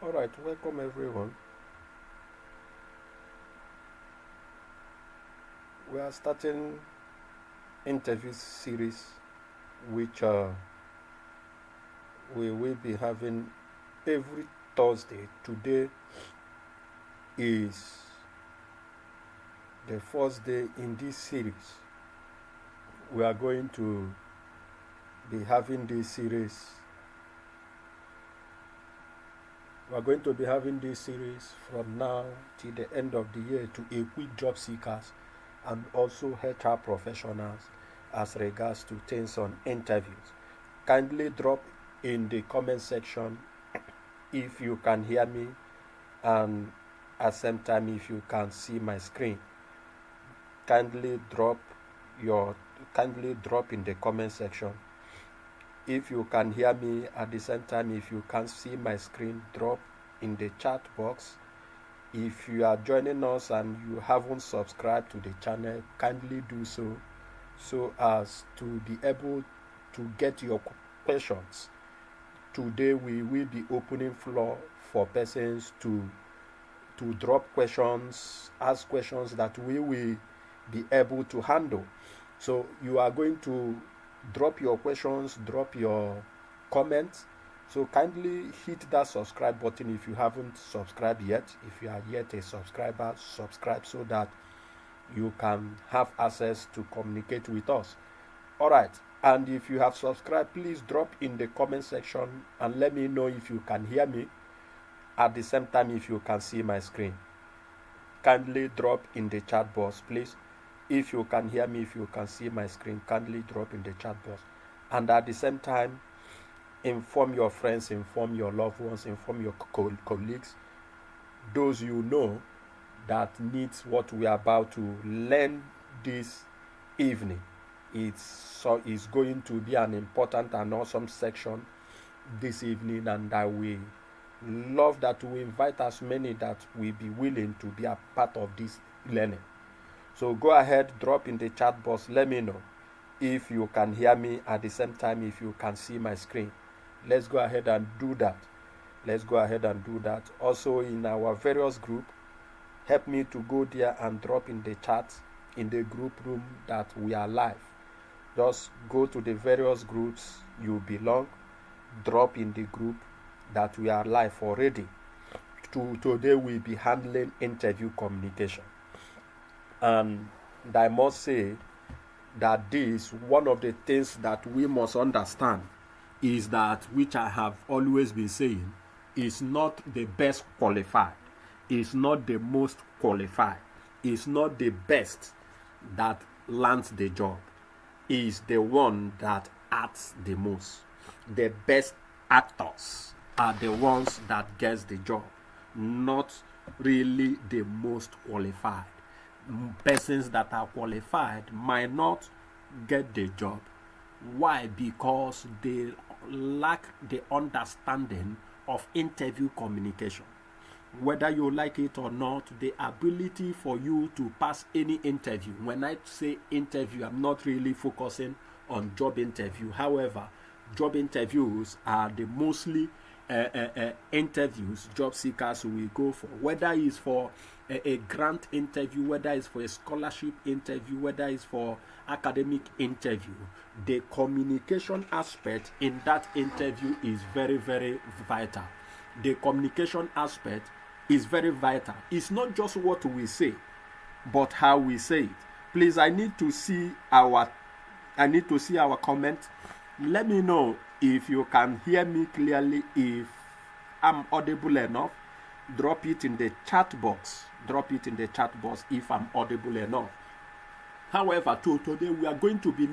All right, welcome everyone. We are starting interview series, which we will be having every Thursday. Today is the first day in this series. We are going to be having this series. We are going to be having this series from now till the end of the year to equip job seekers and also HR professionals as regards to things on interviews. Kindly drop in the comment section if you can hear me, and at the same time if you can see my screen. Kindly drop your kindly drop in the comment section if you can hear me. At the same time, if you can see my screen, drop in the chat box. If you are joining us and you haven't subscribed to the channel, kindly do so as to be able to get your questions. Today we will be opening floor for persons to drop questions, ask questions that we will be able to handle. So you are going to drop your questions, drop your comments. So kindly hit that subscribe button if you haven't subscribed yet. If you are yet a subscriber, subscribe so that you can have access to communicate with us. All right. And if you have subscribed, please drop in the comment section and let me know if you can hear me. At the same time, if you can see my screen, kindly drop in the chat box, please. If you can hear me, if you can see my screen, kindly drop in the chat box. And at the same time, inform your friends, inform your loved ones, inform your colleagues, those you know that needs what we are about to learn this evening. It's going to be an important and awesome section this evening, and I will love that we invite as many that will be willing to be a part of this learning. So go ahead, drop in the chat box, let me know if you can hear me, at the same time if you can see my screen. Let's go ahead and do that. Also in our various group, help me to go there and drop in the chat in the group room that we are live. Just go to the various groups you belong, drop in the group that we are live already. Today we'll be handling interview communication. And I must say that this, one of the things that we must understand is that, which I have always been saying, is not the best qualified, is not the most qualified, is not the best that lands the job, is the one that acts the most. The best actors are the ones that gets the job, not really the most qualified. Persons that are qualified might not get the job. Why? Because they lack the understanding of interview communication. Whether you like it or not, the ability for you to pass any interview. When I say interview, I'm not really focusing on job interview. However, job interviews are the mostly interviews job seekers will go for, whether it's for a grant interview, whether it's for a scholarship interview, whether it's for academic interview. The communication aspect in that interview is very, very vital. The communication aspect is very vital. It's not just what we say, but how we say it. Please, I need to see our comment. Let me know if you can hear me clearly, if I'm audible enough. Drop it in the chat box. If I'm audible enough. However, today we are going to be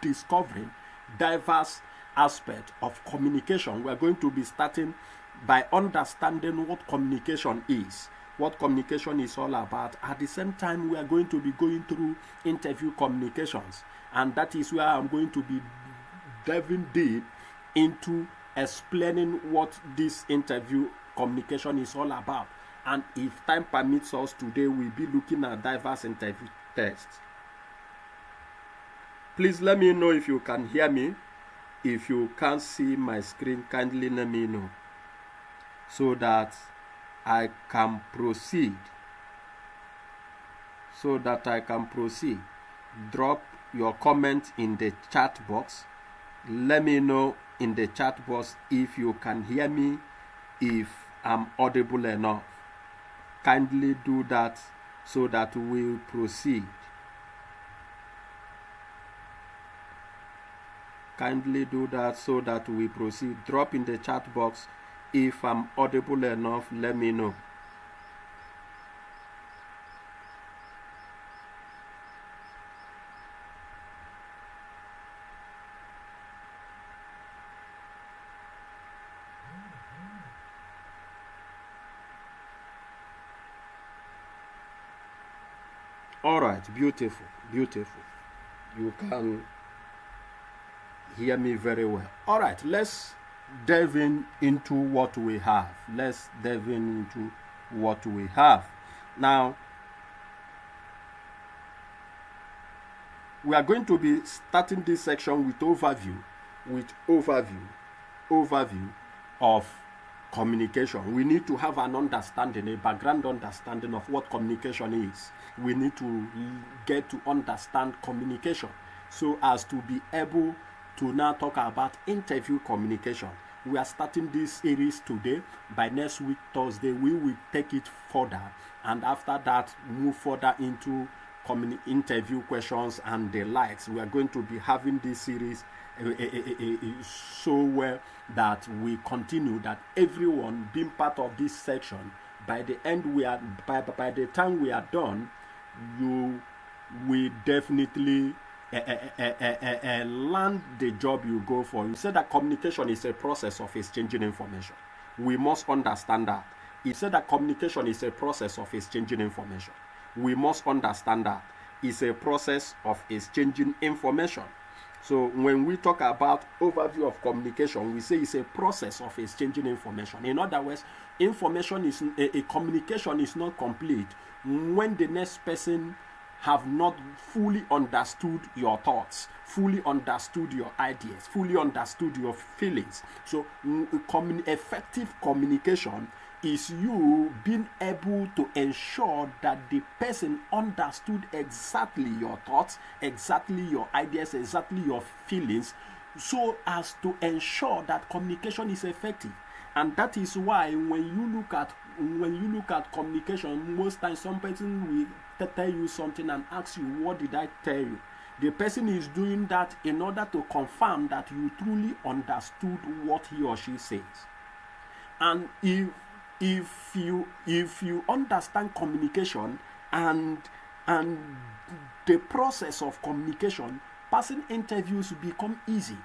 discovering diverse aspects of communication. We are going to be starting by understanding what communication is, what communication is all about. At the same time, we are going to be going through interview communications, and that is where I'm going to be diving deep into explaining what this interview communication is all about. And if time permits us, today we'll be looking at diverse interview tests. Please let me know if you can hear me. If you can't see my screen, kindly let me know. so that I can proceed. Drop your comment in the chat box. Let me know in the chat box if you can hear me, if I'm audible enough. Kindly do that so that we'll proceed. Drop in the chat box if I'm audible enough. Let me know. All right, beautiful. You can hear me very well. All right, let's delve into what we have. Now, we are going to be starting this section with overview of communication. We need to have an understanding, a background understanding of what communication is. We need to get to understand communication so as to be able to now talk about interview communication. We are starting this series today. By next week, Thursday, we will take it further, and after that, move further into interview questions and the likes. We are going to be having this series so well that we continue, that everyone being part of this section, by the end by the time we are done, you will definitely land the job you go for. You said that communication is a process of exchanging information. We must understand that. He said that communication is a process of exchanging information. We must understand that it's a process of exchanging information. So when we talk about overview of communication, we say it's a process of exchanging information. In other words, communication is not complete when the next person have not fully understood your thoughts, fully understood your ideas, fully understood your feelings. So effective communication is you being able to ensure that the person understood exactly your thoughts, exactly your ideas, exactly your feelings, so as to ensure that communication is effective. And that is why when you look at communication, most times some person will tell you something and ask you, what did I tell you? The person is doing that in order to confirm that you truly understood what he or she says. And if you understand communication and the process of communication, passing interviews will become easy.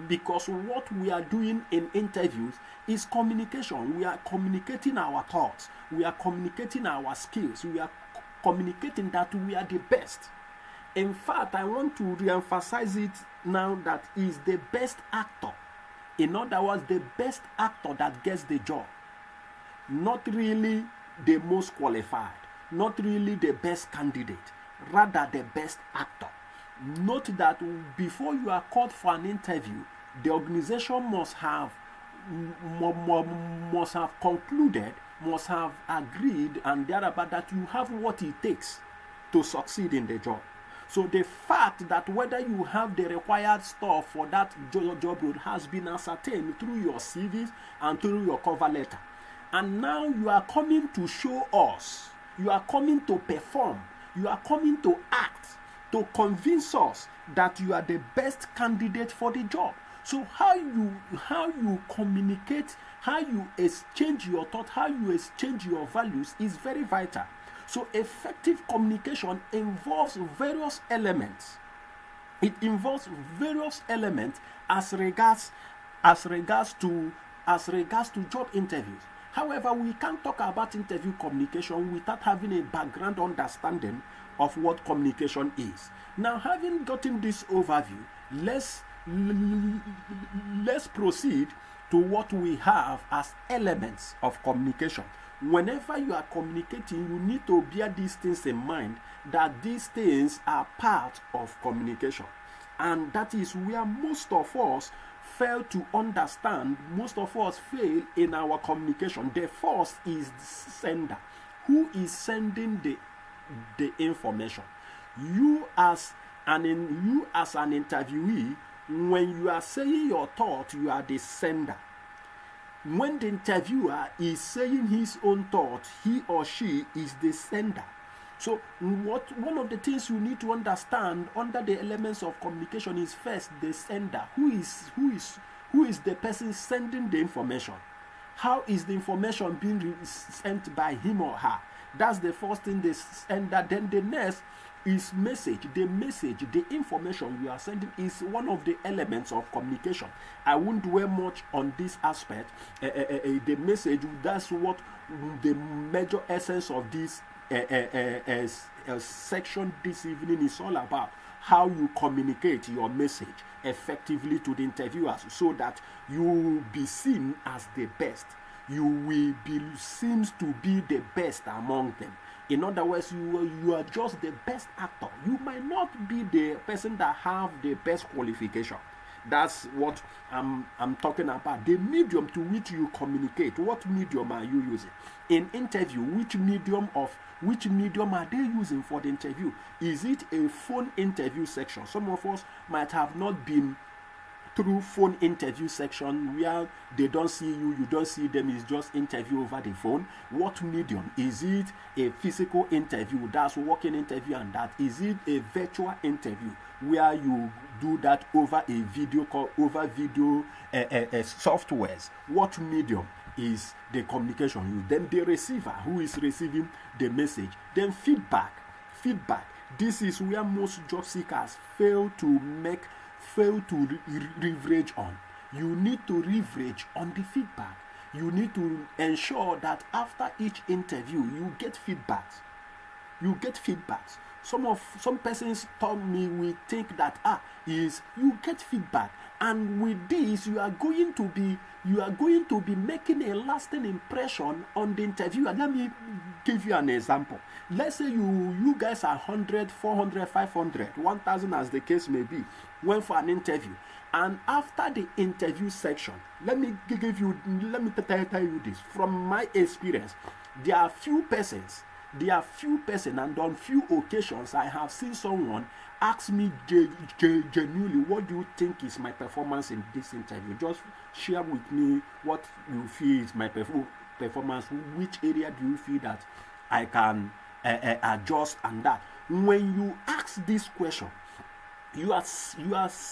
Because what we are doing in interviews is communication. We are communicating our thoughts. We are communicating our skills. We are communicating that we are the best. In fact, I want to re-emphasize it now that he is the best actor. In other words, the best actor that gets the job. Not really the most qualified. Not really the best candidate. Rather, the best actor. Note that before you are called for an interview, the organization must have concluded, must have agreed, and thereabout that you have what it takes to succeed in the job. So the fact that whether you have the required stuff for that job role has been ascertained through your CVs and through your cover letter. And now you are coming to show us, you are coming to perform, you are coming to act, to convince us that you are the best candidate for the job. So how you communicate, how you exchange your thought, how you exchange your values is very vital. So effective communication involves various elements. It involves various elements as regards to job interviews. However, we can't talk about interview communication without having a background understanding of what communication is. Now, having gotten this overview, let's proceed to what we have as elements of communication. Whenever you are communicating, you need to bear these things in mind, that these things are part of communication. And that is where most of us fail to understand, most of us fail in our communication. The first is the sender. Who is sending the information? You as an interviewee, when you are saying your thought, you are the sender. When the interviewer is saying his own thought, he or she is the sender. So one of the things you need to understand under the elements of communication is first the sender. Who is the person sending the information? How is the information being sent by him or her? That's the first thing, the sender. Then the next is message. The information you are sending is one of the elements of communication. I won't dwell much on this aspect. The message, that's what the major essence of this section this evening is all about. How you communicate your message effectively to the interviewers so that you will be seen as the best. You will be seen to be the best among them. In other words, you are just the best actor. You might not be the person that have the best qualification. That's what I'm talking about. The medium to which you communicate. What medium are you using? In interview, which medium are they using for the interview? Is it a phone interview section? Some of us might have not been through phone interview section where they don't see you, you don't see them, it's just interview over the phone. What medium? Is it a physical interview, that's walking interview, and that? Is it a virtual interview where you do that over a video call, over video softwares? What medium is the communication used? Then the receiver, who is receiving the message. Then feedback. This is where most job seekers fail to leverage on. You need to leverage on the feedback. You need to ensure that after each interview you get feedbacks. Some persons told me, we think that is you get feedback, and with this you are going to be making a lasting impression on the interviewer. Let me give you an example. Let's say you guys are 100, 400, 500, 1000 as the case may be, went for an interview, and after the interview section, let me tell you this from my experience. There are few persons, and on few occasions I have seen someone ask me genuinely, what do you think is my performance in this interview? Just share with me what you feel is my performance. Which area do you feel that I can adjust, and that? When you ask this question, you are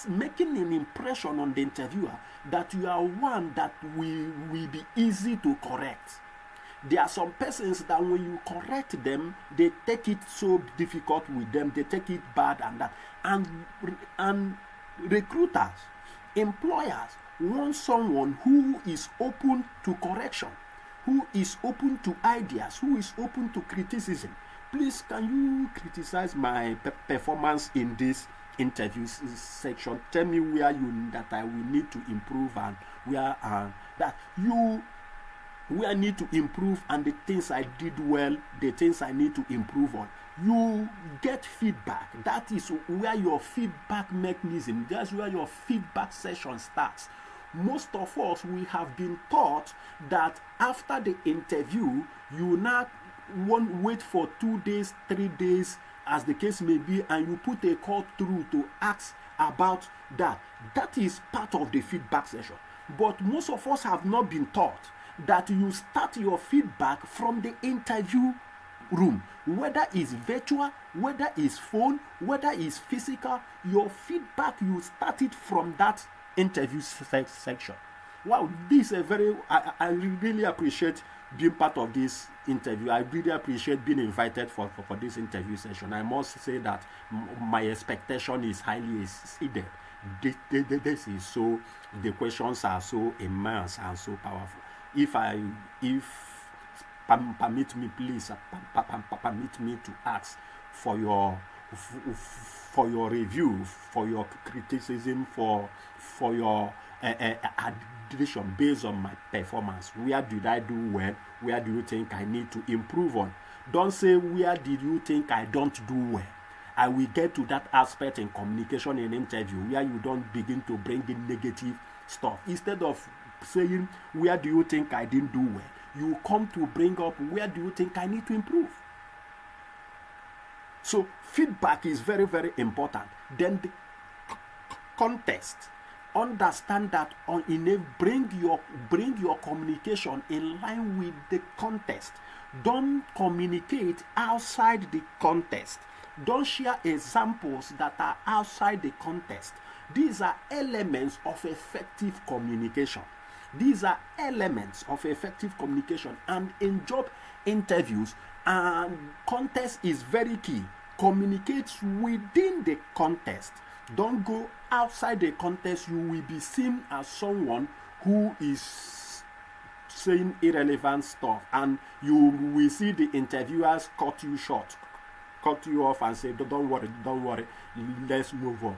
making an impression on the interviewer that you are one that will be easy to correct. There are some persons that when you correct them, they take it so difficult with them, they take it bad, and that. And recruiters, employers want someone who is open to correction, who is open to ideas, who is open to criticism. Please, can you criticize my performance in this interview section? Tell me where that I will need to improve, and where I need to improve, and the things I did well, the things I need to improve on. You get feedback. That is where your feedback mechanism, that's where your feedback session starts. Most of us, we have been taught that after the interview, you now won't wait for 2 days, 3 days, as the case may be, and you put a call through to ask about that. That is part of the feedback session. But most of us have not been taught that you start your feedback from the interview room, whether it's virtual, whether it's phone, whether it's physical. Your feedback, you start it from that interview section. Wow, this is I really appreciate being part of this interview. I really appreciate being invited for this interview session. I must say that my expectation is highly exceeded. This is so, the questions are so immense and so powerful. If permit me, please, permit me to ask for your review, for your criticism, for your addition based on my performance. Where did I do well? Where do you think I need to improve on? Don't say, where did you think I don't do well? I will get to that aspect in communication and interview, where you don't begin to bring in negative stuff. Instead of saying, where do you think I didn't do well? You come to bring up, where do you think I need to improve? So feedback is very, very important. Then the context. Understand that bring your communication in line with the context. Don't communicate outside the context. Don't share examples that are outside the context. These are elements of effective communication. These are elements of effective communication. And in job interviews, context is very key. Communicate within the context. Don't go outside the context. You will be seen as someone who is saying irrelevant stuff, and you will see the interviewers cut you short, cut you off and say, don't worry, let's move on.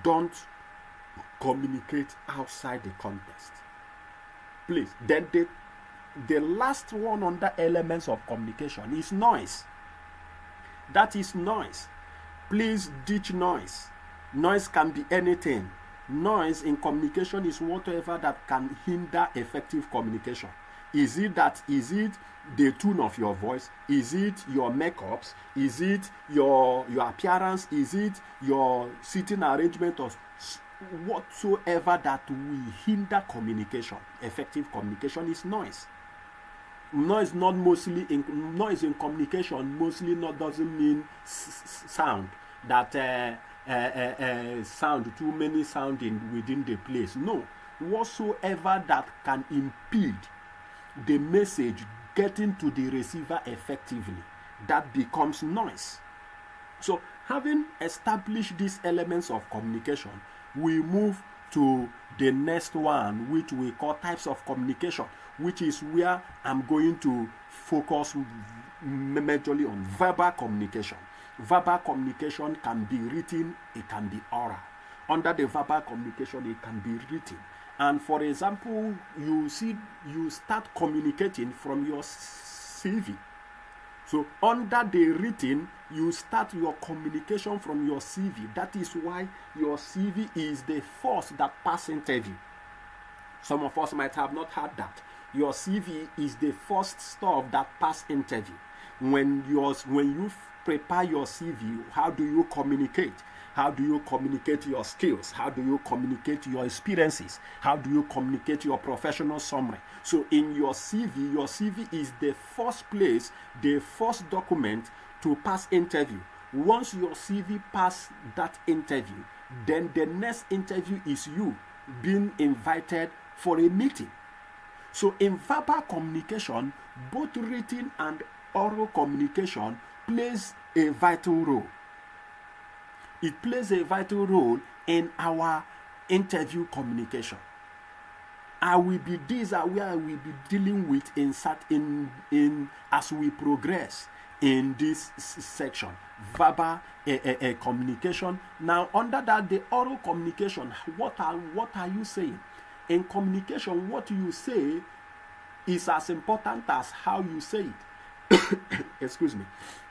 Don't communicate outside the context, please. Then the last one under elements of communication is noise. That is noise. Please ditch noise. Noise can be anything. Noise in communication is whatever that can hinder effective communication. Is it the tone of your voice? Is it your makeups? Is it your appearance? Is it your seating arrangement, or whatsoever that will hinder communication? Effective communication is noise. Noise in communication mostly doesn't mean sound, that sound, too many sounding within the place. No, whatsoever that can impede the message getting to the receiver effectively, that becomes noise. So having established these elements of communication, we move to the next one, which we call types of communication, which is where I'm going to focus majorly on verbal communication. Verbal communication can be written, it can be oral. Under the verbal communication, it can be written. And for example, you start communicating from your CV. So under the written, you start your communication from your CV. That is why your CV is the first that pass interview. Some of us might have not heard that. Your CV is the first stuff that pass interview. When you prepare your CV, how do you communicate? How do you communicate your skills? How do you communicate your experiences? How do you communicate your professional summary? So in your CV is the first place, the first document to pass interview. Once your CV pass that interview, then the next interview is you being invited for a meeting. So in verbal communication, both written and oral communication plays a vital role. It plays a vital role in our interview communication. These are where I will be dealing with in as we progress in this section. Verbal communication. Now, under that, the oral communication. What are you saying? In communication, what you say is as important as how you say it. Excuse me.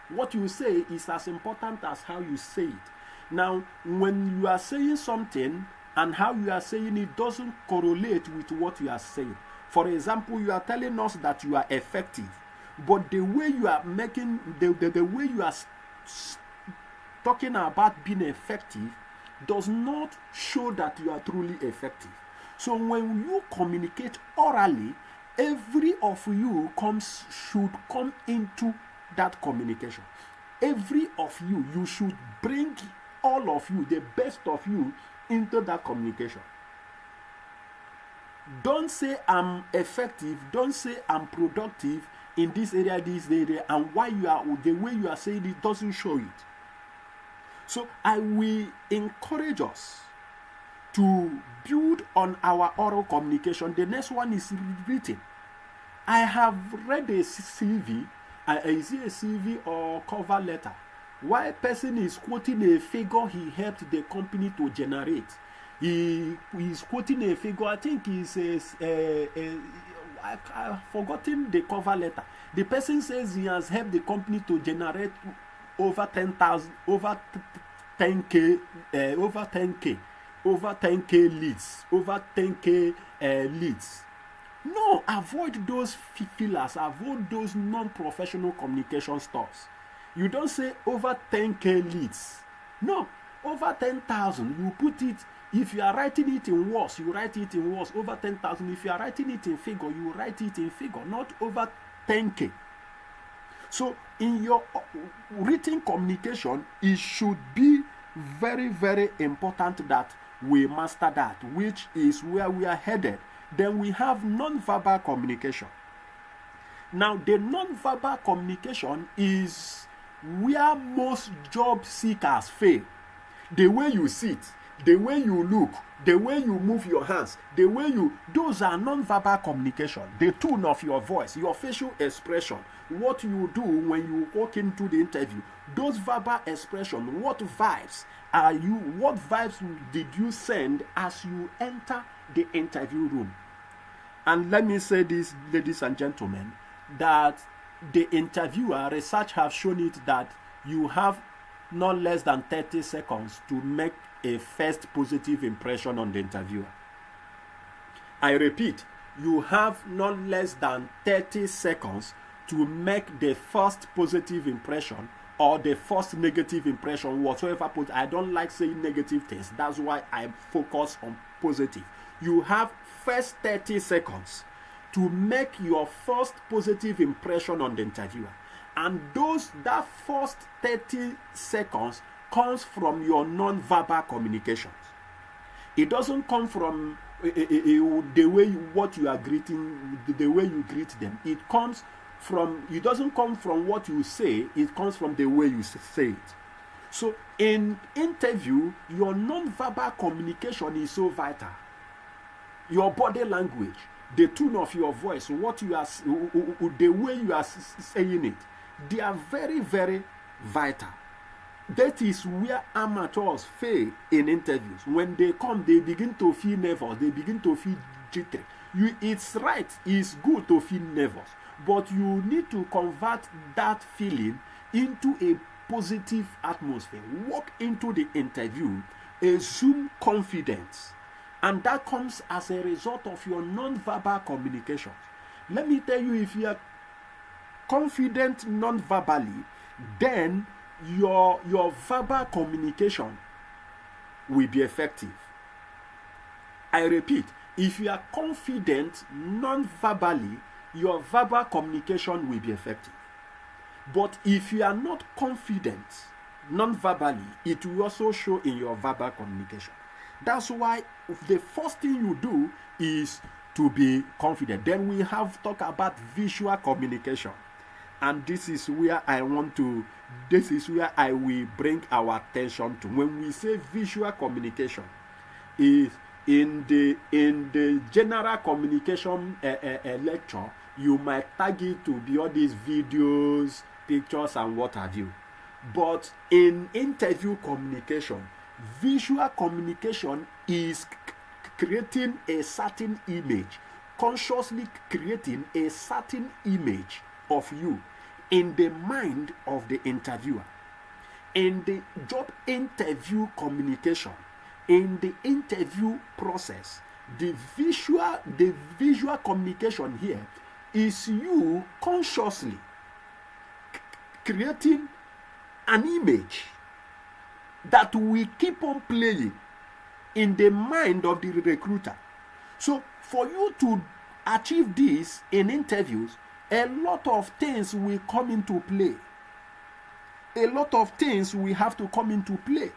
What you say is as important as how you say it. Now, when you are saying something and how you are saying it doesn't correlate with what you are saying. For example, you are telling us that you are effective, but the way you are making, the way you are talking about being effective does not show that you are truly effective. So when you communicate orally, every of you should come into that communication. Every of you should bring all of you, the best of you, into that communication. Don't say I'm effective, don't say I'm productive in this area, and why the way you are saying it doesn't show it. So I will encourage us to build on our oral communication. The next one is written. I have read a CV. Is it a CV or cover letter? Why a person is quoting a figure he helped the company to generate. He is quoting a figure. I think he says, I've forgotten the cover letter. The person says he has helped the company to generate over 10,000, over 10K over 10K leads, over 10K leads. No, avoid those fillers, avoid those non-professional communication stuffs. You don't say over 10K leads. No, over 10,000. You put it, if you are writing it in words, you write it in words, over 10,000. If you are writing it in figure, you write it in figure, not over 10K. So in your written communication, it should be very, very important that we master that, which is where we are headed. Then we have non-verbal communication. Now, the non-verbal communication is where most job seekers fail. The way you sit, the way you look, the way you move your hands, the way you, those are non-verbal communication. The tone of your voice, your facial expression, what you do when you walk into the interview, those verbal expressions, what vibes did you send as you enter the interview room? And let me say this, ladies and gentlemen, that the interviewer, research have shown it that you have not less than 30 seconds to make a first positive impression on the interviewer. I repeat, you have not less than 30 seconds to make the first positive impression or the first negative impression, whatsoever. I don't like saying negative things. That's why I focus on positive. You have first 30 seconds to make your first positive impression on the interviewer. And that first 30 seconds comes from your non-verbal communications. It doesn't come from the way what you are greeting, the way you greet them. It doesn't come from what you say, it comes from the way you say it. So in interview, your non-verbal communication is so vital. Your body language, the tone of your voice, what you are, the way you are saying it, they are very, very vital. That is where amateurs fail in interviews. When they come, they begin to feel nervous, they begin to feel jittery. It's right, it's good to feel nervous, but you need to convert that feeling into a positive atmosphere. Walk into the interview, assume confidence, and that comes as a result of your non-verbal communications. Let me tell you, if you are confident non-verbally, then your verbal communication will be effective. I repeat, if you are confident non-verbally, your verbal communication will be effective. But if you are not confident non-verbally, it will also show in your verbal communication. That's why the first thing you do is to be confident. Then we have talked about visual communication. And this is where I will bring our attention to. When we say visual communication, is in the general communication lecture, you might tag it to be all these videos, pictures, and what have you. But in interview communication, visual communication is creating a certain image, consciously creating a certain image of you in the mind of the interviewer. In the job interview communication, in the interview process, the visual communication here is you consciously creating an image that will keep on playing in the mind of the recruiter. So for you to achieve this in interviews, a lot of things will come into play. A lot of things will have to come into play.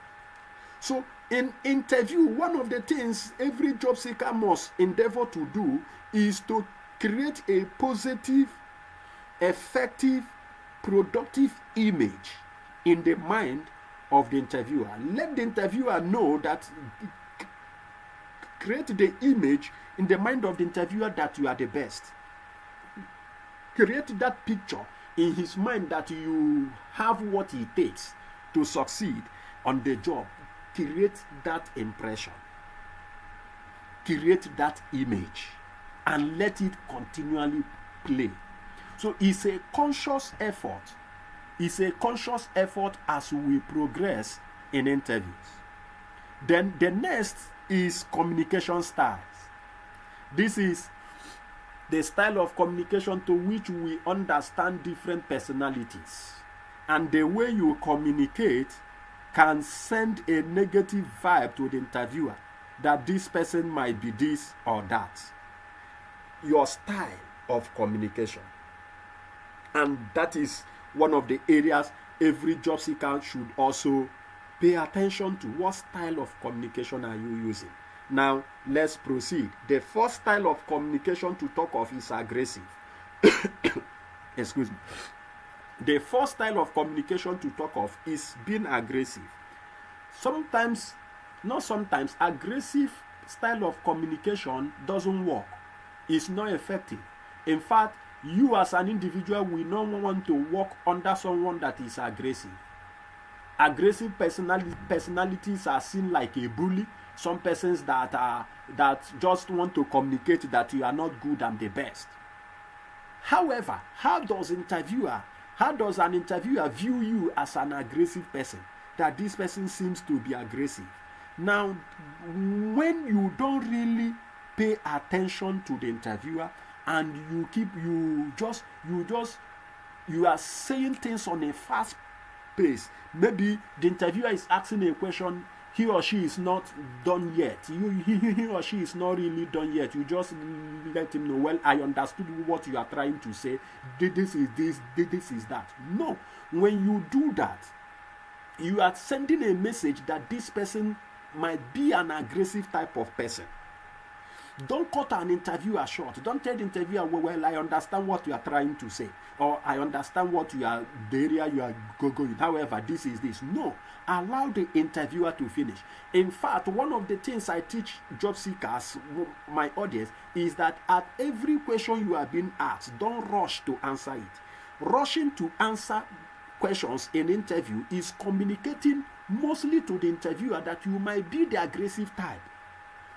So in interview, one of the things every job seeker must endeavor to do is to create a positive, effective, productive image in the mind of the interviewer. Let the interviewer know that, create the image in the mind of the interviewer that you are the best. Create that picture in his mind that you have what it takes to succeed on the job. Create that impression. Create that image and let it continually play. So it's a conscious effort. It's a conscious effort as we progress in interviews. Then the next is communication styles. This is the style of communication to which we understand different personalities. And the way you communicate can send a negative vibe to the interviewer that this person might be this or that. Your style of communication. And that is one of the areas every job seeker should also pay attention to. What style of communication are you using? Now, let's proceed. The first style of communication to talk of is aggressive. Excuse me. The first style of communication to talk of is being aggressive. Sometimes, not sometimes, aggressive style of communication doesn't work. It's not effective. In fact, you as an individual will not want to work under someone that is aggressive. Aggressive personalities are seen like a bully. Some persons that just want to communicate that you are not good and the best. However, how does an interviewer view you as an aggressive person? That this person seems to be aggressive. Now, when you don't really pay attention to the interviewer and you are saying things on a fast pace. Maybe the interviewer is asking a question, he or she is not done yet. He or she is not really done yet. You just let him know, well, I understood what you are trying to say. This is this, this is that. No. When you do that, you are sending a message that this person might be an aggressive type of person. Don't cut an interviewer short. Don't tell the interviewer, well, I understand what you are trying to say, or I understand the area you are going. However, this is this. No, allow the interviewer to finish. In fact, one of the things I teach job seekers, my audience, is that at every question you are being asked, don't rush to answer it. Rushing to answer questions in interview is communicating mostly to the interviewer that you might be the aggressive type.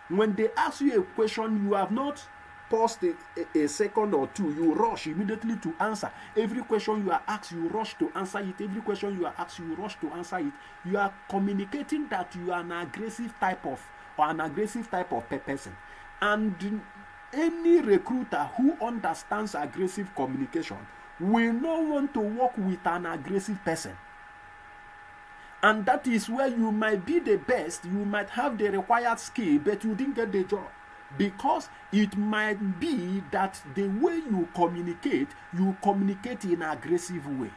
When they ask you a question, you have not paused a second or two. You rush immediately to answer. Every question you are asked, you rush to answer it. Every question you are asked, you rush to answer it. You are communicating that you are an aggressive type of person. And any recruiter who understands aggressive communication will not want to work with an aggressive person. And that is where you might be the best, you might have the required skill, but you didn't get the job. Because it might be that the way you communicate in an aggressive way.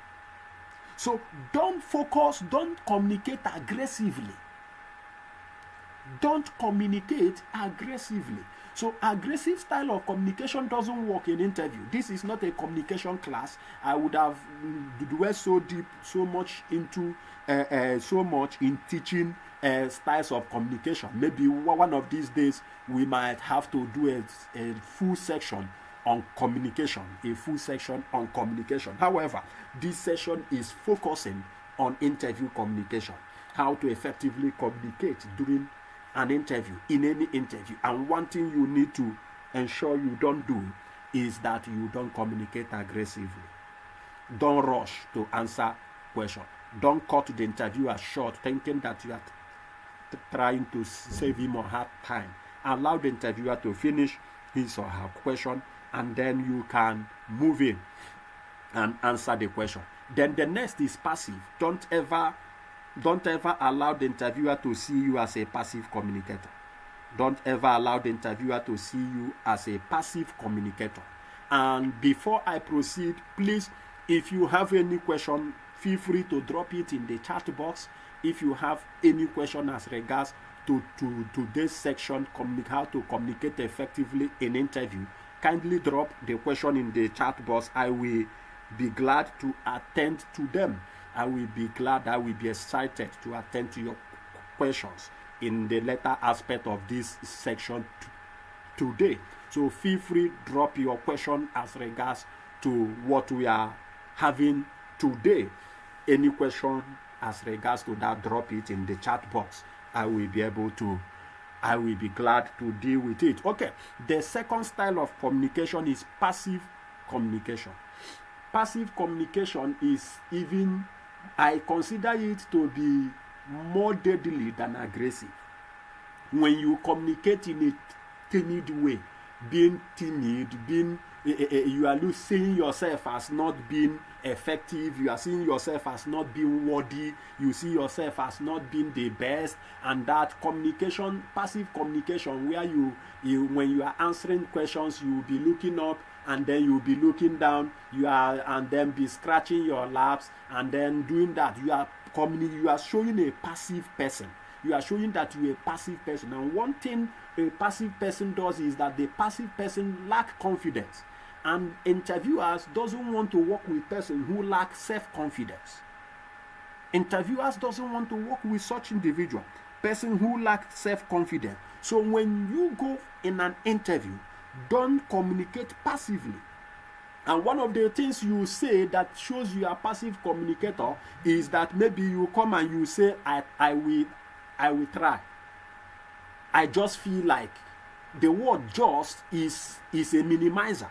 So don't communicate aggressively. Don't communicate aggressively. So aggressive style of communication doesn't work in interview. This is not a communication class. I would have dwelled so much in teaching styles of communication. Maybe one of these days we might have to do a full section on communication. However, this session is focusing on interview communication. How to effectively communicate during an interview, in any interview. And one thing you need to ensure you don't do is that you don't communicate aggressively. Don't rush to answer questions. Don't cut the interviewer short thinking that you are trying to save him or her time. Allow the interviewer to finish his or her question, and then you can move in and answer the question. Then the next is passive. Don't ever allow the interviewer to see you as a passive communicator. Don't ever allow the interviewer to see you as a passive communicator. And before I proceed, please, if you have any question, feel free to drop it in the chat box. If you have any question as regards to this section, how to communicate effectively in interview, kindly drop the question in the chat box. I will be glad to attend to them. I will be excited to attend to your questions in the later aspect of this section today. So feel free, drop your question as regards to what we are having today. Any question as regards to that, drop it in the chat box. I will be glad to deal with it. Okay, the second style of communication is passive communication. Passive communication is I consider it to be more deadly than aggressive. When you communicate in a timid way, being timid, you are seeing yourself as not being effective, you are seeing yourself as not being worthy, you see yourself as not being the best, and that communication, passive communication, where you when you are answering questions, you will be looking up and then you will be looking down, and then be scratching your laps, and then doing that, you are showing a passive person. You are showing that you are a passive person. And one thing a passive person does is that the passive person lacks confidence. And interviewers doesn't want to work with person who lacks self-confidence. Interviewers doesn't want to work with such individual, person who lacks self-confidence. So when you go in an interview, don't communicate passively. And one of the things you say that shows you are a passive communicator is that maybe you come and you say, I will try. I just feel like the word just is a minimizer.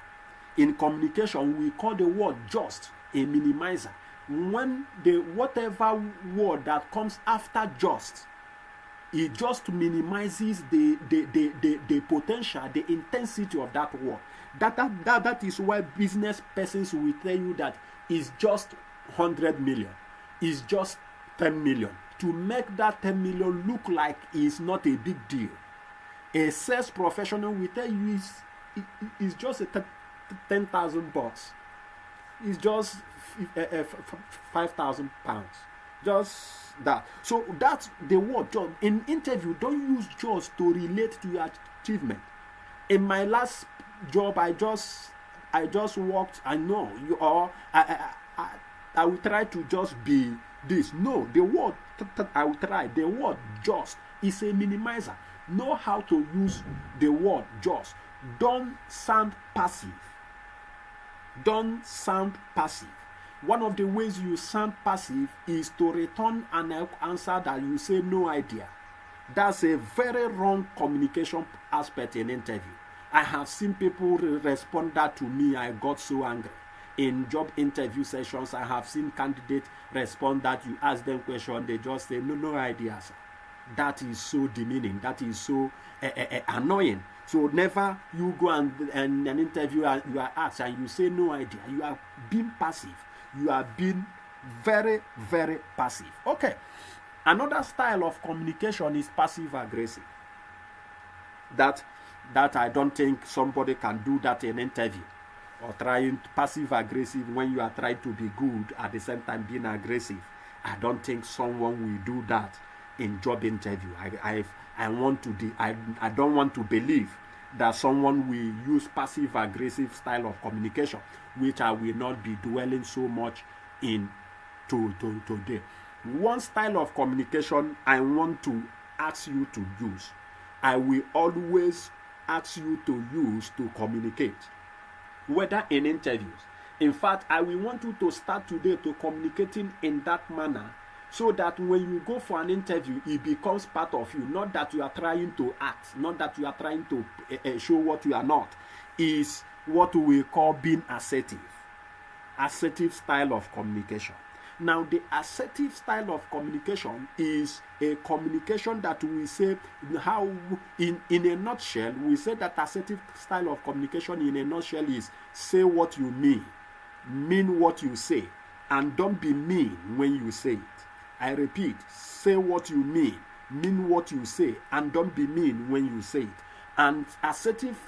In communication, we call the word just a minimizer. When whatever word that comes after just, it just minimizes the potential, the intensity of that word. That is why business persons will tell you that it's just 100 million, it's just 10 million, to make that 10 million look like it's not a big deal. A sales professional will tell you it's just a 10,000 bucks. It's just 5,000 pounds. Just that. So that's the word just. In interview, don't use just to relate to your achievement. In my last job, I just worked. I know you are. I will try to just be this. No, the word I will try. The word just is a minimizer. Know how to use the word just. Don't sound passive. Don't sound passive. One of the ways you sound passive is to return an answer that you say no idea. That's a very wrong communication aspect in interview. I have seen people respond that to me. I got so angry. In job interview sessions, I have seen candidates respond that you ask them question, they just say no idea, sir. That is so demeaning. That is so annoying. So never you go and an interview and you are asked and you say no idea. You are being passive. You are being very, very passive. Okay. Another style of communication is passive aggressive. That I don't think somebody can do that in interview. Or trying passive aggressive when you are trying to be good at the same time being aggressive. I don't think someone will do that in job interview. I don't want to believe that someone will use passive aggressive style of communication, which I will not be dwelling so much in today. One style of communication I want to ask you to use, I will always ask you to use to communicate, whether in interviews. In fact, I will want you to start today to communicating in that manner, so that when you go for an interview, it becomes part of you. Not that you are trying to act, not that you are trying to show what you are not. Is what we call being assertive. Assertive style of communication. Now, the assertive style of communication is a communication that we say, how in a nutshell, we say that assertive style of communication in a nutshell is say what you mean what you say, and don't be mean when you say it. I repeat, say what you mean what you say, and don't be mean when you say it. And assertive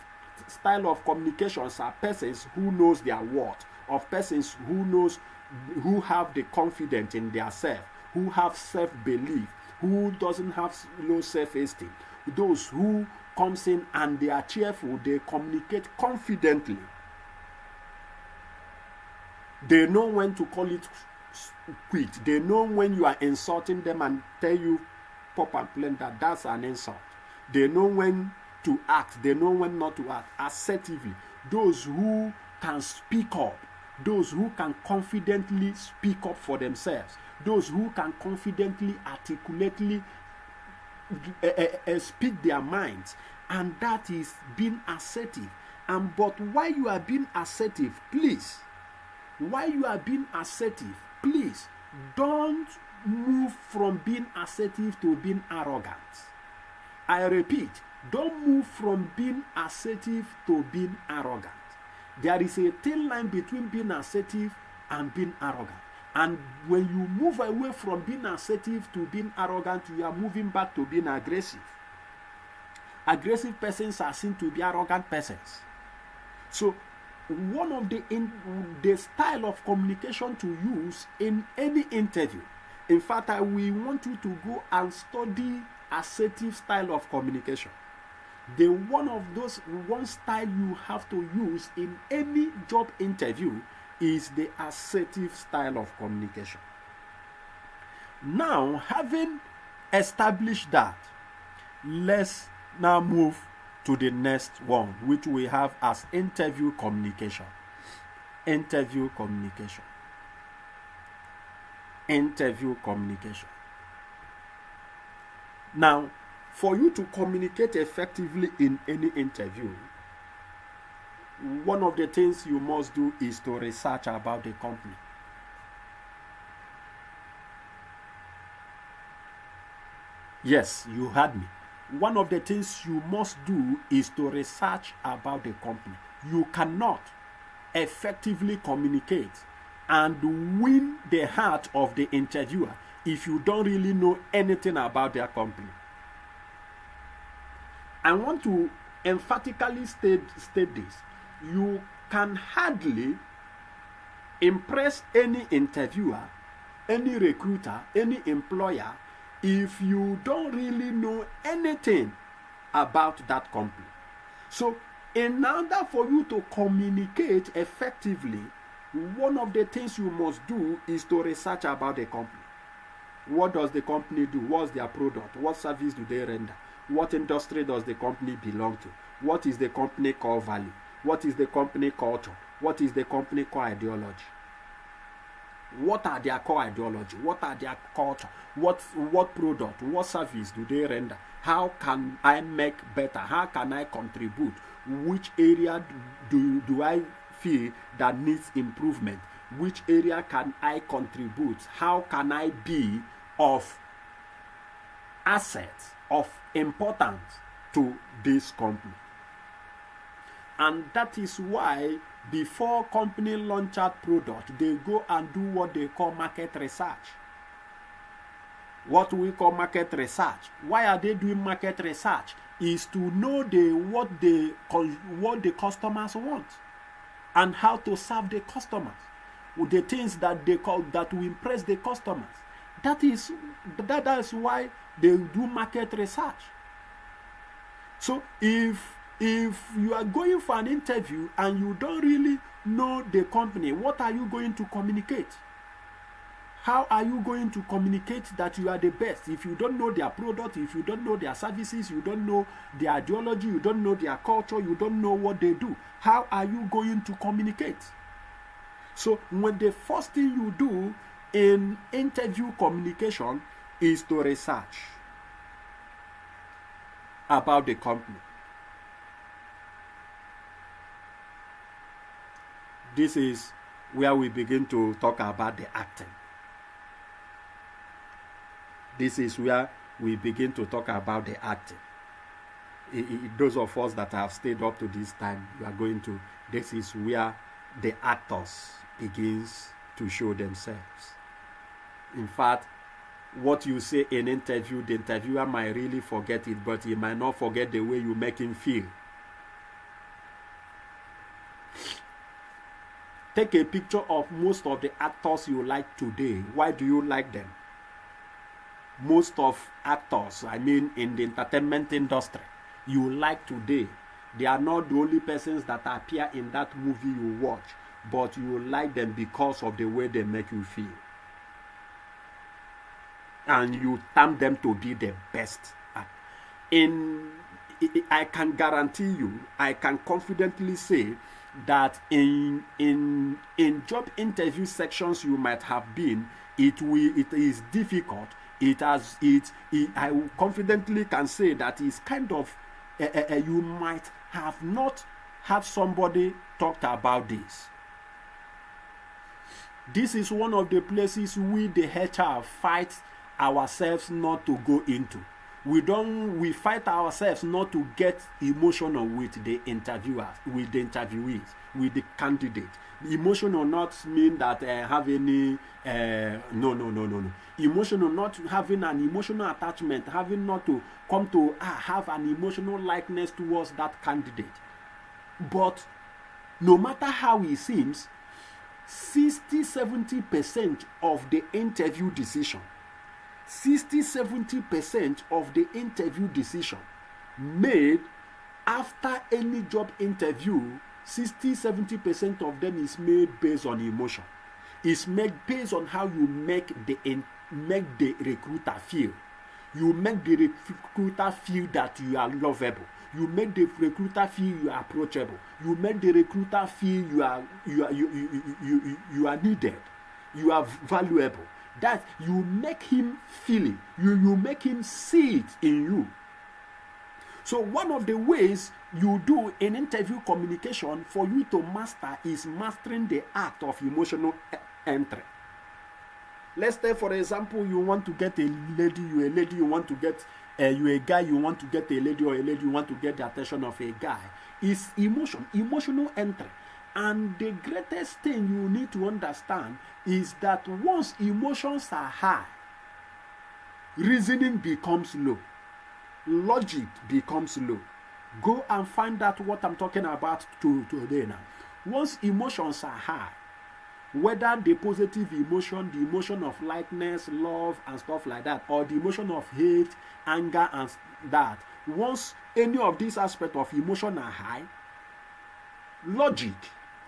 style of communications are persons who knows their worth, of persons who have the confidence in their self, who have self-belief, who doesn't have low self-esteem. Those who comes in and they are cheerful, they communicate confidently. They know when to call it quit. They know when you are insulting them and tell you pop and plain that that's an insult. They know when to act. They know when not to act assertively. Those who can speak up, those who can confidently speak up for themselves, those who can confidently, articulately speak their minds, and that is being assertive. And but while you are being assertive, please, don't move from being assertive to being arrogant. I repeat, don't move from being assertive to being arrogant. There is a thin line between being assertive and being arrogant. And when you move away from being assertive to being arrogant, you are moving back to being aggressive. Aggressive persons are seen to be arrogant persons. So one of the style of communication to use in any interview, in fact, I will want you to go and study assertive style of communication. One style you have to use in any job interview is the assertive style of communication. Now, having established that, let's now move to the next one, which we have as interview communication. Interview communication. Interview communication. Now, for you to communicate effectively in any interview, one of the things you must do is to research about the company. Yes, you heard me. One of the things you must do is to research about the company. You cannot effectively communicate and win the heart of the interviewer if you don't really know anything about their company. I want to emphatically state this. You can hardly impress any interviewer, any recruiter, any employer if you don't really know anything about that company. So, in order for you to communicate effectively, one of the things you must do is to research about the company. What does the company do? What's their product? What service do they render? What industry does the company belong to? What is the company core value? What is the company culture? What is the company core ideology? What are their core ideology? What are their culture? What product? What service do they render? How can I make better? How can I contribute? Which area do I feel that needs improvement? Which area can I contribute? How can I be of assets, of importance to this company? And that is why before company launch out product, they go and do what they call market research. What we call market research. Why are they doing market research? Is to know what the customers want and how to serve the customers with the things that will impress the customers. That is why they do market research. So if you are going for an interview and you don't really know the company, what are you going to communicate? How are you going to communicate that you are the best? If you don't know their product, if you don't know their services, you don't know their ideology, you don't know their culture, you don't know what they do, how are you going to communicate? So when the first thing you do in interview communication is to research about the company. This is where we begin to talk about the acting. This is where we begin to talk about the acting. Those of us that have stayed up to this time, this is where the actors begins to show themselves. In fact, what you say in interview, the interviewer might really forget it, but he might not forget the way you make him feel. Take a picture of most of the actors you like today. Why do you like them? Most of actors, in the entertainment industry, you like today, they are not the only persons that appear in that movie you watch, but you like them because of the way they make you feel. And you term them to be the best. I can guarantee you, I can confidently say that in job interview sections you might have been, it is difficult. I confidently can say that it's kind of you might have not had somebody talked about this. This is one of the places we, the HR, fight ourselves not to go into. We fight ourselves not to get emotional with the interviewers, with the interviewees, with the candidate. Emotional not mean that have any no. Emotional not having an emotional attachment, having not to come to have an emotional likeness towards that candidate. But no matter how it seems, 60-70% of the interview decision 60-70% of the interview decision made after any job interview, 60-70% of them is made based on emotion. It's made based on how you make the recruiter feel. You make the recruiter feel that you are lovable. You make the recruiter feel you are approachable. You make the recruiter feel you are needed. You are valuable. That you make him feel it. You make him see it in you. So one of the ways you do in interview communication for you to master is mastering the act of emotional entry. Let's say, for example, you want to get a lady, you want to get you a guy, you want to get a lady, or a lady you want to get the attention of a guy. It's emotional entry. And the greatest thing you need to understand is that once emotions are high, reasoning becomes low, logic becomes low. Go and find out what I'm talking about today now. Once emotions are high, whether the positive emotion, the emotion of likeness, love and stuff like that, or the emotion of hate, anger and that, once any of these aspects of emotion are high, logic,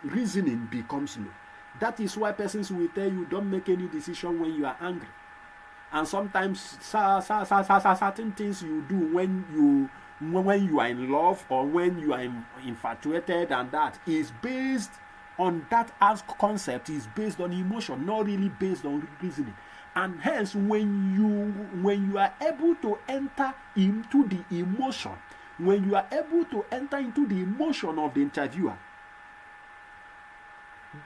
reasoning becomes low. That is why persons will tell you don't make any decision when you are angry. And sometimes certain things you do when you are in love or when you are infatuated, and that is based on that as concept, is based on emotion, not really based on reasoning. And hence, when you are able to enter into the emotion, when you are able to enter into the emotion of the interviewer,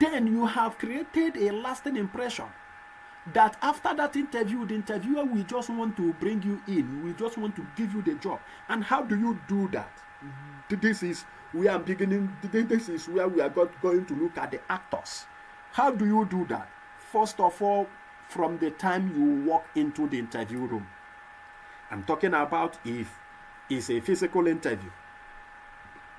then you have created a lasting impression that after that interview, the interviewer will just want to bring you in, will just want to give you the job. And how do you do that? This is where I'm beginning. This is where we are going to look at the actors. How do you do that? First of all, from the time you walk into the interview room. I'm talking about if it's a physical interview.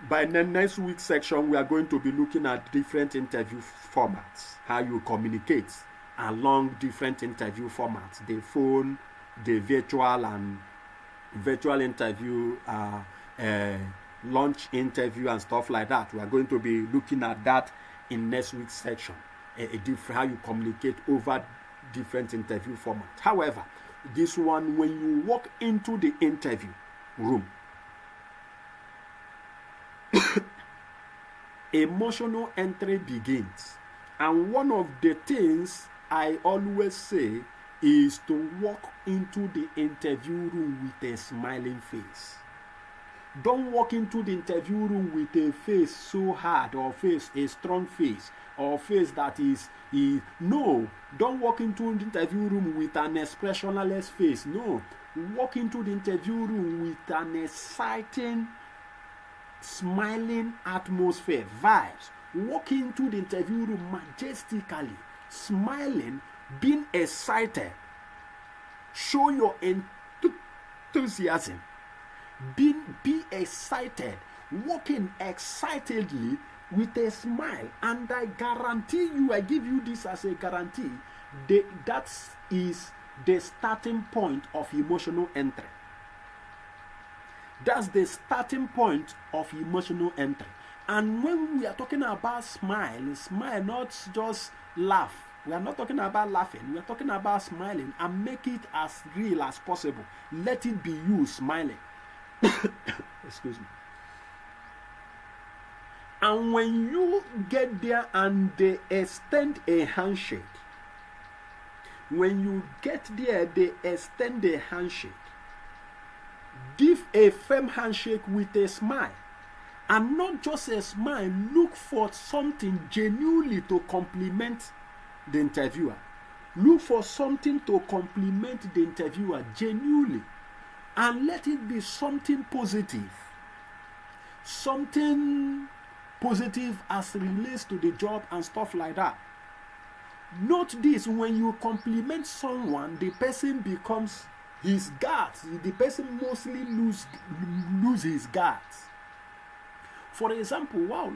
By the next week's section, we are going to be looking at different interview formats, how you communicate along different interview formats, the phone, the virtual interview, launch interview and stuff like that. We are going to be looking at that in next week's section, how you communicate over different interview formats. However, this one, when you walk into the interview room, emotional entry begins. And one of the things I always say is to walk into the interview room with a smiling face. Don't walk into the interview room with a face so hard, or a strong face, or face that is no. Don't walk into the interview room with an expressionless face. No. Walk into the interview room with an exciting, smiling atmosphere, vibes. Walk into the interview room majestically, smiling, being excited. Show your enthusiasm. Be excited. Walking excitedly with a smile. And I guarantee you, I give you this as a guarantee, that is the starting point of emotional entry. That's the starting point of emotional entry. And when we are talking about smile, not just laugh. We are not talking about laughing. We are talking about smiling, and make it as real as possible. Let it be you smiling. Excuse me. And when you get there and they extend a handshake, when you get there, they extend a handshake. Give a firm handshake with a smile. And not just a smile, look for something genuinely to compliment the interviewer. Look for something to compliment the interviewer genuinely. and let it be something positive. Something positive as relates to the job and stuff like that. Note this: when you compliment someone, the person becomes his guards. The person mostly lose his guards. For example, wow,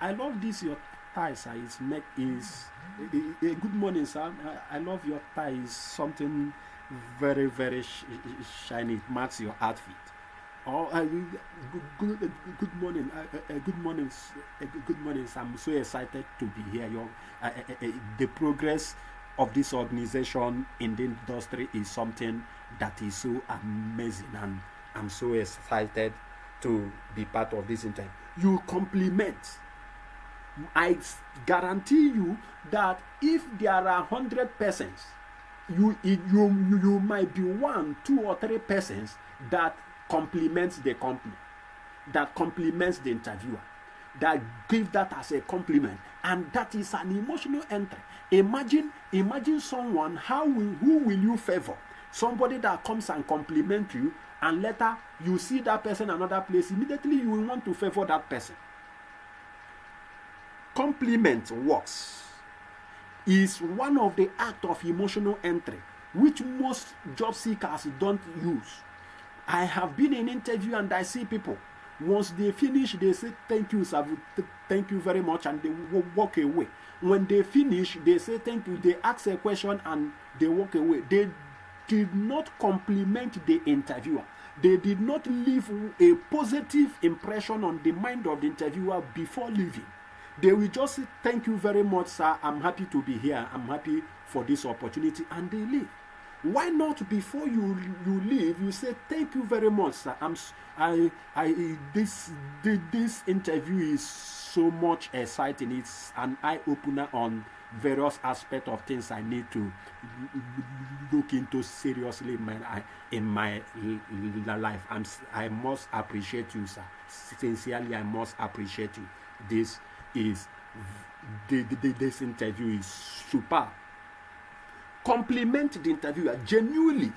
I love this your tie, sir. Is good morning, sir. I love your tie. Is something very very shiny. It matches your outfit. Oh, good morning. Good morning. Good morning. I'm so excited to be here. The progress of this organization in the industry is something that is so amazing, and I'm so excited to be part of this interview. You compliment. I guarantee you that if there are 100 persons, you might be 1, 2, or 3 persons that compliments the company, that compliments the interviewer, that give that as a compliment, and that is an emotional entry. Imagine someone, who will you favor? Somebody that comes and compliment you, and later you see that person another place, immediately you will want to favor that person. Compliment works is one of the acts of emotional entry which most job seekers don't use. I have been in an interview and I see people, once they finish, they say, thank you, sir, thank you very much, and they walk away. When they finish, they say thank you, they ask a question and they walk away. They did not compliment the interviewer. They did not leave a positive impression on the mind of the interviewer before leaving. They will just say, thank you very much, sir, I'm happy to be here, I'm happy for this opportunity, and they leave. Why not before you leave, you say, thank you very much, sir. This interview is so much exciting. It's an eye-opener on various aspects of things I need to look into seriously in my life. I must appreciate you, sir. Sincerely, I must appreciate you. This interview is super. Compliment the interviewer genuinely.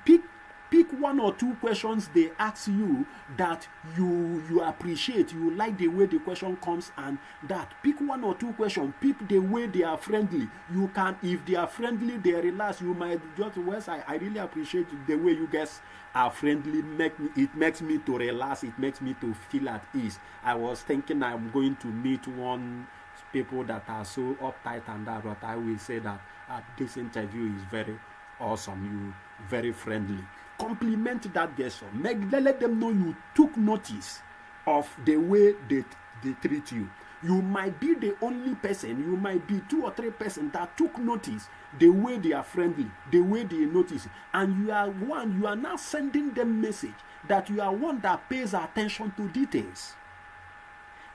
Pick 1 or 2 questions they ask you that you appreciate, you like the way the question comes, and that pick 1 or 2 questions. Pick the way they are friendly. You can, if they are friendly, they relax, you might just, well, I really appreciate the way you guys are friendly. It makes me to relax, it makes me to feel at ease. I was thinking I'm going to meet one people that are so uptight and that, but I will say that this interview is very awesome, you very friendly. Compliment that person. Let them know you took notice of the way they treat you. You might be the only person, you might be 2 or 3 persons that took notice the way they are friendly, the way they notice, and you are now sending them message that you are one that pays attention to details.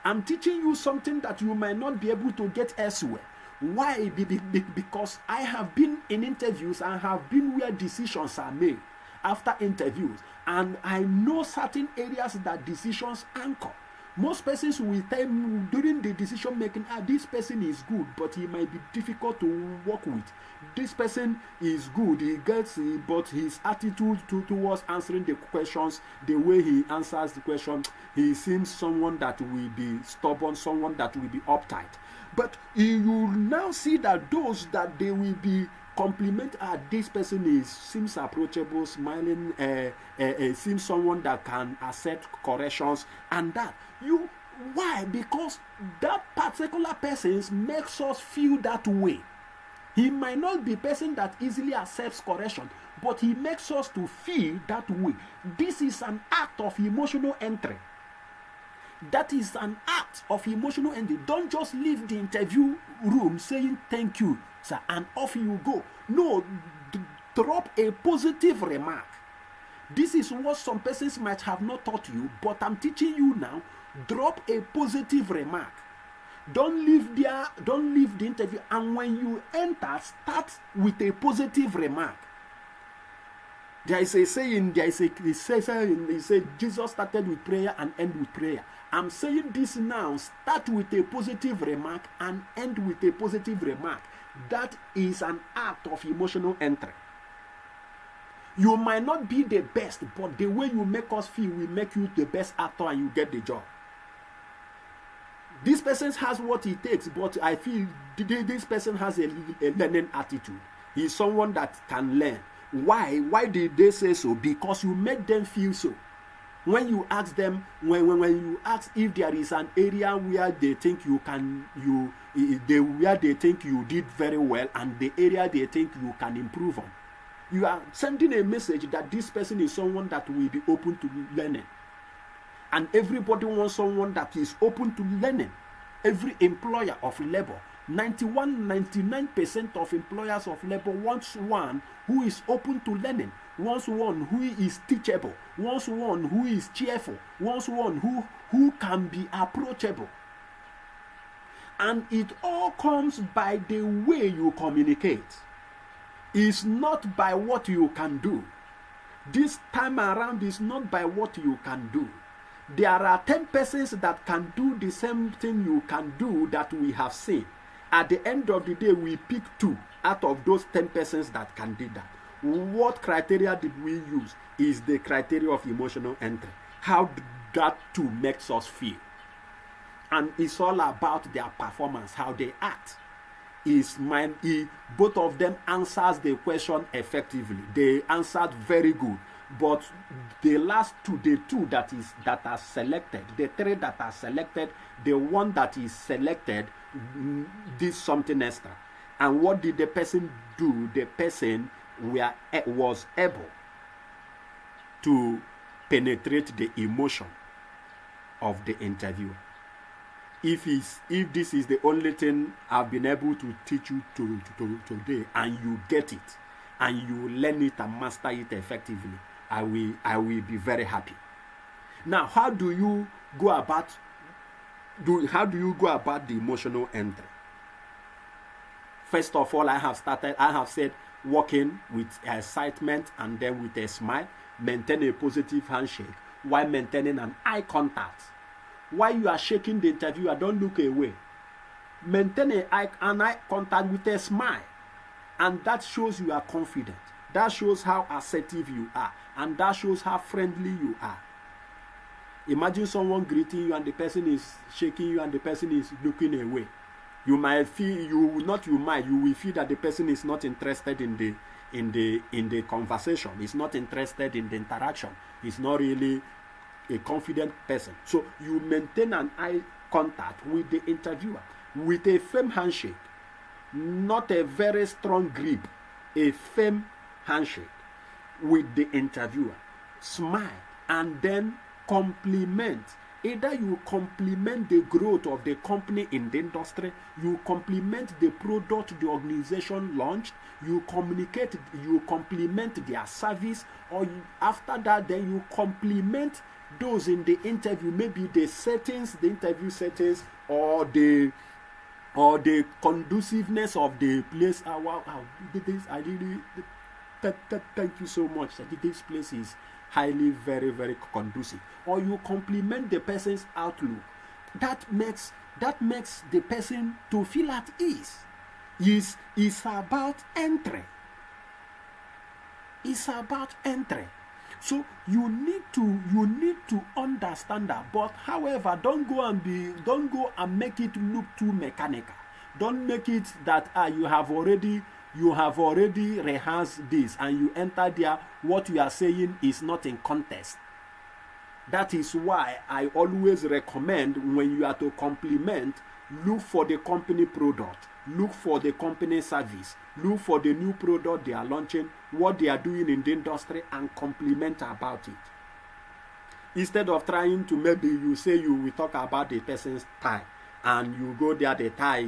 I'm teaching you something that you might not be able to get elsewhere. Why? Because I have been in interviews and have been where decisions are made after interviews, and I know certain areas that decisions anchor. Most persons will tell me during the decision making, this person is good, but he might be difficult to work with. This person is good, he gets it, but his attitude towards answering the questions, the way he answers the question, he seems someone that will be stubborn, someone that will be uptight. But you now see that those that they will be compliment, this person seems approachable, smiling, seems someone that can accept corrections, and that why? Because that particular person makes us feel that way. He might not be a person that easily accepts correction, but he makes us to feel that way. This is an act of emotional entry. That is an act of emotional entry. Don't just leave the interview room saying thank you, sir, and off you go. No, drop a positive remark. This is what some persons might have not taught you, but I'm teaching you now. Drop a positive remark. Don't leave the interview, and when you enter, start with a positive remark. There is a saying, he said Jesus started with prayer and ended with prayer. I'm saying this now, start with a positive remark and end with a positive remark. That is an act of emotional entry. You might not be the best, but the way you make us feel will make you the best actor and you get the job. This person has what it takes, but I feel this person has a learning attitude. He's someone that can learn. Why? Why did they say so? Because you make them feel so. When you ask them, when you ask if there is an area where they think where they think you did very well and the area they think you can improve on, you are sending a message that this person is someone that will be open to learning. And everybody wants someone that is open to learning. Every employer of labor, 99% of employers of labor wants one who is open to learning, wants one who is teachable, wants one who is cheerful, wants one who can be approachable. And it all comes by the way you communicate. It's not by what you can do. This time around is not by what you can do. There are 10 persons that can do the same thing you can do that we have seen. At the end of the day, we pick 2 out of those 10 persons that can do that. What criteria did we use? Is the criteria of emotional entry. How that 2 makes us feel. And it's all about their performance, how they act. Both of them answers the question effectively. They answered very good. But the last 2, the 2 that are selected, the 3 that are selected, the one that is selected did something extra. And what did the person do? The person was able to penetrate the emotion of the interviewer. If this is the only thing I've been able to teach you today, and you get it, and you learn it and master it effectively, I will be very happy. Now, how do you go about the emotional entry? First of all, I have said working with excitement and then with a smile, maintain a positive handshake while maintaining an eye contact. While you are shaking the interviewer, don't look away. Maintain an eye contact with a smile, and that shows you are confident. That shows how assertive you are, and that shows how friendly you are. Imagine someone greeting you and the person is shaking you and the person is looking away. You will feel that the person is not interested in the conversation. He's not interested in the interaction. He's not really a confident person. So you maintain an eye contact with the interviewer with a firm handshake, not a very strong grip, a firm handshake with the interviewer. Smile and then compliment. Either you compliment the growth of the company in the industry, you compliment the product the organization launched, you compliment their service, or after that then you compliment those in the interview, maybe the interview settings, or the conduciveness of the place. Wow, I really thank you so much. This place is highly, very, very conducive. Or you compliment the person's outlook. That makes the person to feel at ease. It's about entry. It's about entry. So you need to understand that. But however, don't go and make it look too mechanical. Don't make it that you have already rehearsed this and you enter there, what you are saying is not in context. That is why I always recommend, when you are to compliment, look for the company product, look for the company service, look for the new product they are launching, what they are doing in the industry, and compliment about it. Instead of trying to, maybe you say you will talk about the person's tie, and you go there, the tie,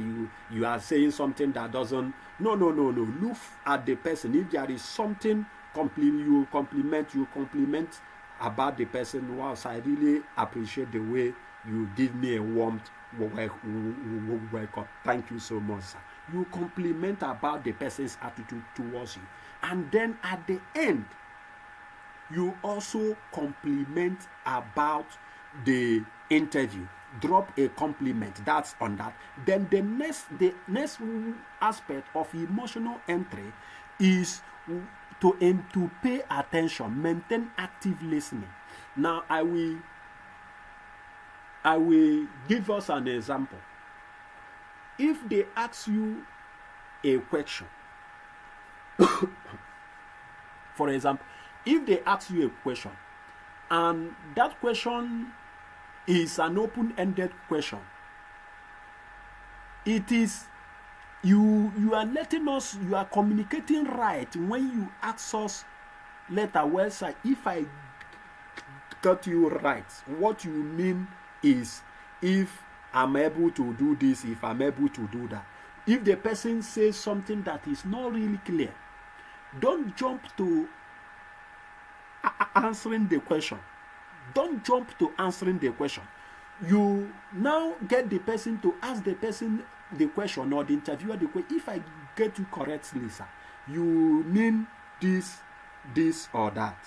you are saying something that doesn't. No. Look at the person. If there is something you compliment about the person. Wow, so I really appreciate the way you give me a warmth welcome. Thank you so much, sir. You compliment about the person's attitude towards you. And then at the end, you also compliment about the interview. Drop a compliment. That's on that. Then the next aspect of emotional entry is to pay attention, maintain active listening. Now I will give us an example. If they ask you a question, for example, if they ask you a question and that question is an open-ended question, it is you are letting us, you are communicating right when you ask us later, well, sir, if I got you right, what you mean is if I'm able to do this, if I'm able to do that. If the person says something that is not really clear, don't jump to answering the question. Don't jump to answering the question. You now get the person to ask the person the question, or the interviewer the question. If I get you correctly, sir, you mean this, or that.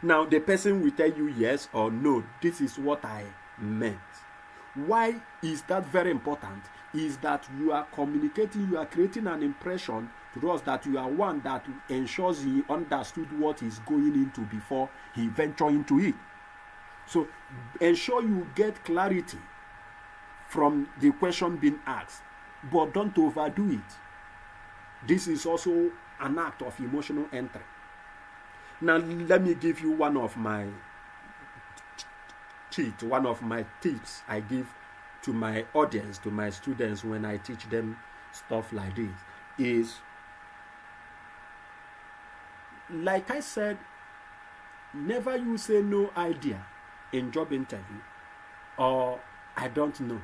Now the person will tell you yes or no, this is what I meant. Why is that very important? Is that you are communicating, you are creating an impression to us that you are one that ensures he understood what he's going into before he venture into it. So ensure you get clarity from the question being asked, but don't overdo it. This is also an act of emotional entry. Now let me give you one of my tips I give to my audience, to my students when I teach them stuff like this is, like I said, never you say no idea in job interview or I don't know.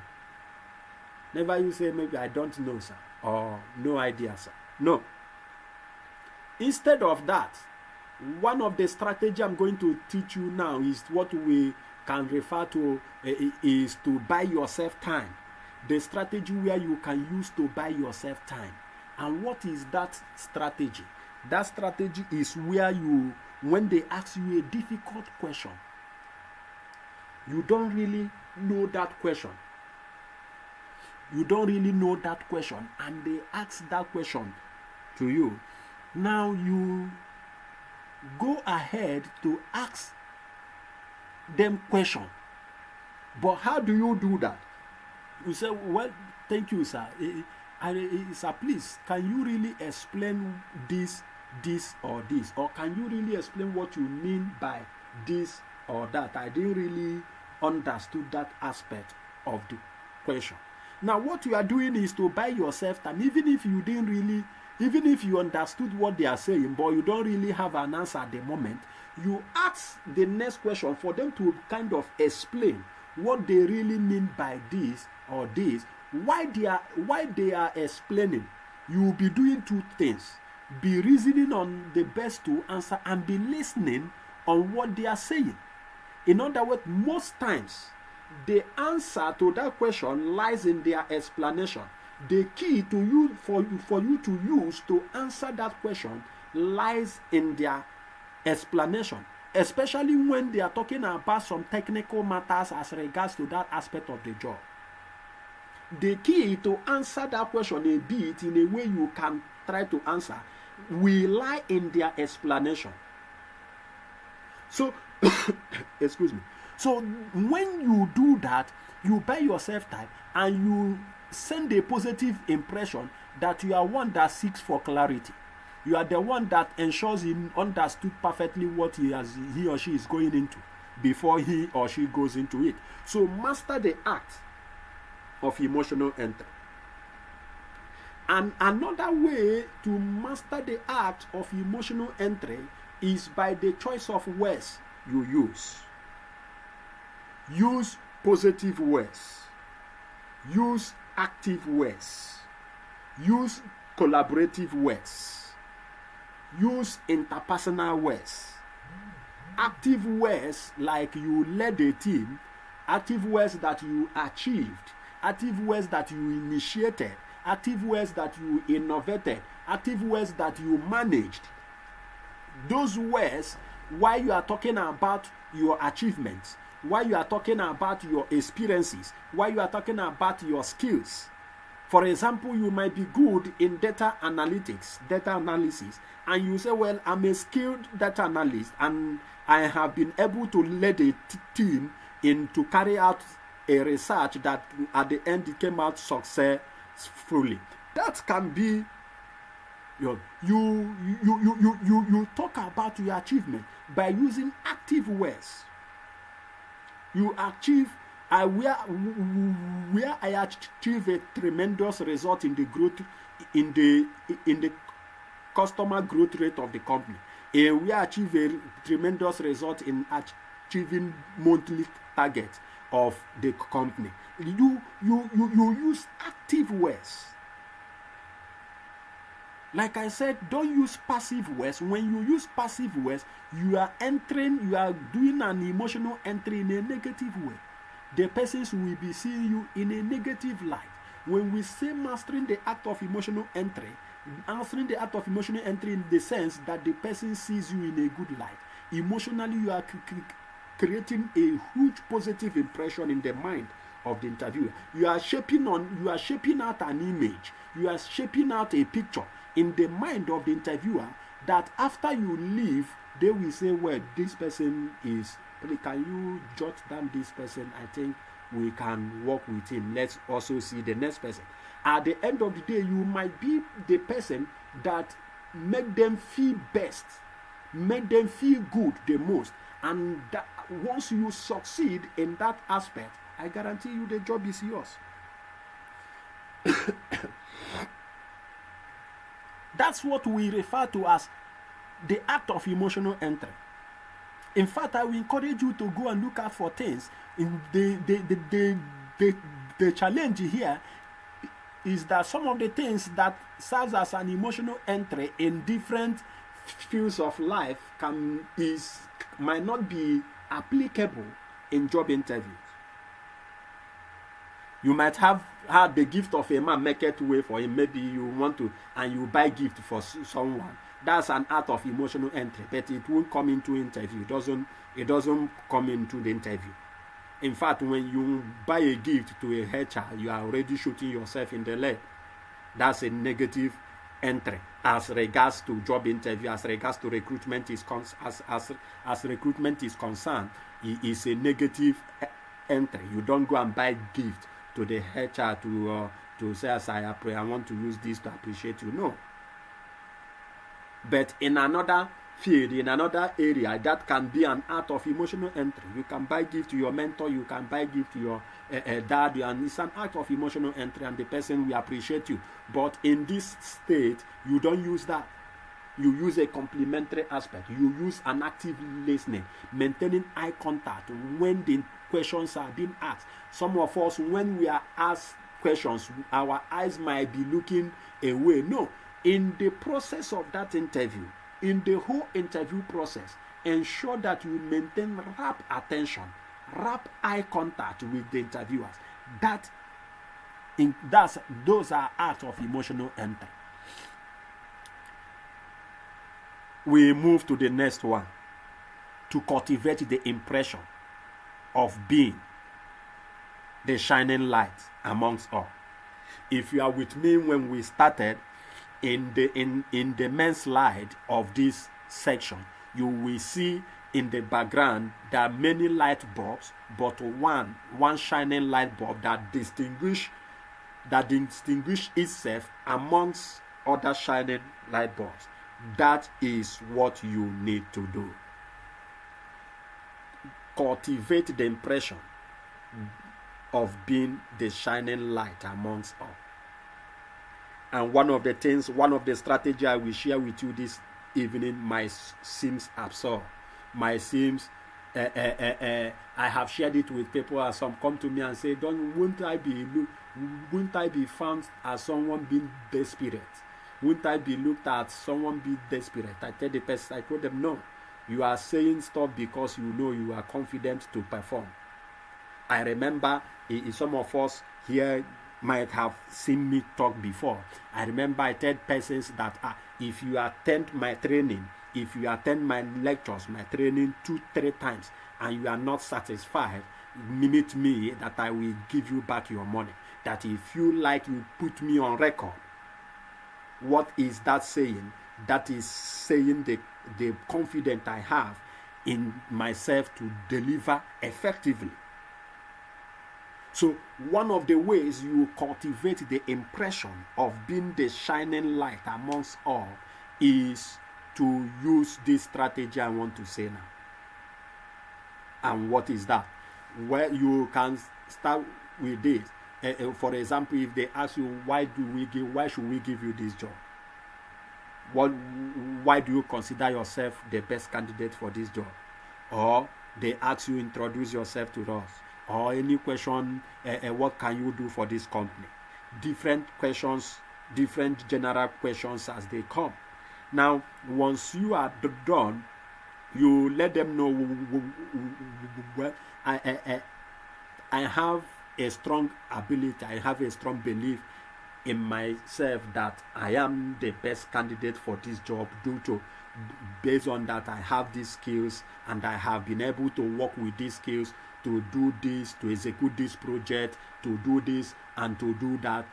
Never you say maybe I don't know, sir, or no idea, sir. No. Instead of that, one of the strategy I'm going to teach you now is what we can refer to is to buy yourself time. The strategy where you can use to buy yourself time. And what is that strategy? That strategy is where you, when they ask you a difficult question, you don't really know that question. You don't really know that question, and they ask that question to you. Now you go ahead to ask them question. But how do you do that? You say, well, thank you, sir. Sir, please, can you really explain this, or this? Or can you really explain what you mean by this or that? I didn't really understood that aspect of the question. Now, what you are doing is to buy yourself time, even if you understood what they are saying, but you don't really have an answer at the moment. You ask the next question for them to kind of explain what they really mean by this or this, why they are explaining. You will be doing two things: be reasoning on the best to answer and be listening on what they are saying. In other words, most times the answer to that question lies in their explanation. The key to you for you to use to answer that question lies in their explanation, especially when they are talking about some technical matters as regards to that aspect of the job. The key to answer that question a bit in a way you can try to answer will lie in their explanation. So, excuse me. So when you do that, you buy yourself time and you send a positive impression that you are one that seeks for clarity. You are the one that ensures he understood perfectly what he or she is going into before he or she goes into it. So master the act of emotional entry. And another way to master the act of emotional entry is by the choice of words you use. Use positive words. Use active words. Use collaborative words. Use interpersonal words. Active words like you led a team. Active words that you achieved. Active words that you initiated. Active words that you innovated. Active words that you managed. Those words, while you are talking about your achievements, while you are talking about your experiences, while you are talking about your skills, For example, you might be good in data analytics, data analysis, and you say, well, I'm a skilled data analyst and I have been able to lead a team to carry out a research that at the end it came out successfully. That can be you talk about your achievement by using active words. You achieve where I achieve a tremendous result in the growth in the customer growth rate of the company. We achieve a tremendous result in achieving monthly target of the company. You use active words. Like I said, don't use passive words. When you use passive words, you are doing an emotional entry in a negative way. The persons will be seeing you in a negative light. When we say mastering the act of emotional entry in the sense that the person sees you in a good light. Emotionally, you are creating a huge positive impression in the mind of the interviewer. You are shaping out an image. You are shaping out a picture in the mind of the interviewer that after you leave, they will say, well, this person is, can you jot down this person? I think we can work with him. Let's also see the next person. At the end of the day, you might be the person that make them feel best, make them feel good the most. And that, once you succeed in that aspect, I guarantee you the job is yours. That's what we refer to as the act of emotional entry. In fact, I will encourage you to go and look out for things. In the challenge here is that some of the things that serves as an emotional entry in different fields of life might not be applicable in job interviews. You might have had the gift of a man make it way for him. Maybe you want to, and you buy gift for someone. That's an act of emotional entry, but it won't come into interview. It doesn't come into the interview. In fact, when you buy a gift to a HR, you are already shooting yourself in the leg. That's a negative entry as regards to job interview, as regards to recruitment as recruitment is concerned. It is a negative entry. You don't go and buy gift to the HR to say, as I want to use this to appreciate you. No. But in another field, in another area, that can be an act of emotional entry. You can buy gift to your mentor, you can buy gift to your dad, and it's an act of emotional entry, and the person will appreciate you. But in this state, you don't use that. You use a complementary aspect. You use an active listening, maintaining eye contact when the questions are being asked. Some of us, when we are asked questions, our eyes might be looking away. No, in the process of that interview, in the whole interview process, ensure that you maintain rapt attention, rapt eye contact with the interviewers. Those are acts of emotional entry. We move to the next one, to cultivate the impression of being the shining light amongst all. If you are with me when we started, in the main slide of this section, you will see in the background there are many light bulbs, but one shining light bulb that distinguish itself amongst other shining light bulbs. That is what you need to do. Cultivate the impression of being the shining light amongst all. And one of the strategies I will share with you this evening might seem absurd. Might seem, I have shared it with people, and some come to me and say, wouldn't I be found as someone being desperate? Wouldn't I be looked at someone being desperate? I told them, no. You are saying stuff because you know you are confident to perform. I remember some of us here might have seen me talk before. I remember I told persons that if you attend my training, if you attend my lectures, my training 2-3 times, and you are not satisfied, meet me that I will give you back your money. that if you like, you put me on record. What is that saying? That is saying the confidence I have in myself to deliver effectively. So one of the ways you cultivate the impression of being the shining light amongst all is to use this strategy I want to say now. And what is that? Where you can start with this. For example, if they ask you, why should we give you this job? Why do you consider yourself the best candidate for this job? Or they ask you, introduce yourself to us. Or any question, what can you do for this company? Different questions, different general questions as they come. Now, once you are done, you let them know, well, I have a strong ability, I have a strong belief in myself that I am the best candidate for this job based on that I have these skills and I have been able to work with these skills to do this, to execute this project, to do this and to do that.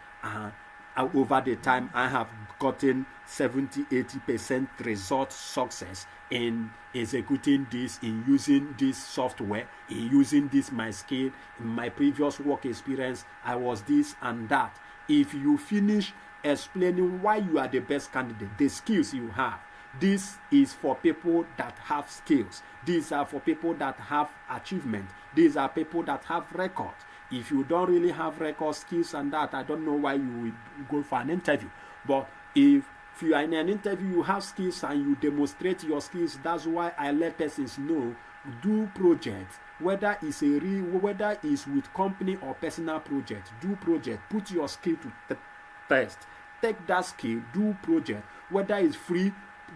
Over the time, I have gotten 70-80% result success in executing this, in using this software, in using this my skill. In my previous work experience, I was this and that. If you finish explaining why you are the best candidate, the skills you have, this is for people that have skills. These are for people that have achievement. These are people that have records. If you don't really have record skills and that, I don't know why you will go for an interview. But if you are in an interview, you have skills and you demonstrate your skills, that's why I let persons know, do projects, whether it's with company or personal project, do project, put your skill to test. Take that skill, do project, whether it's free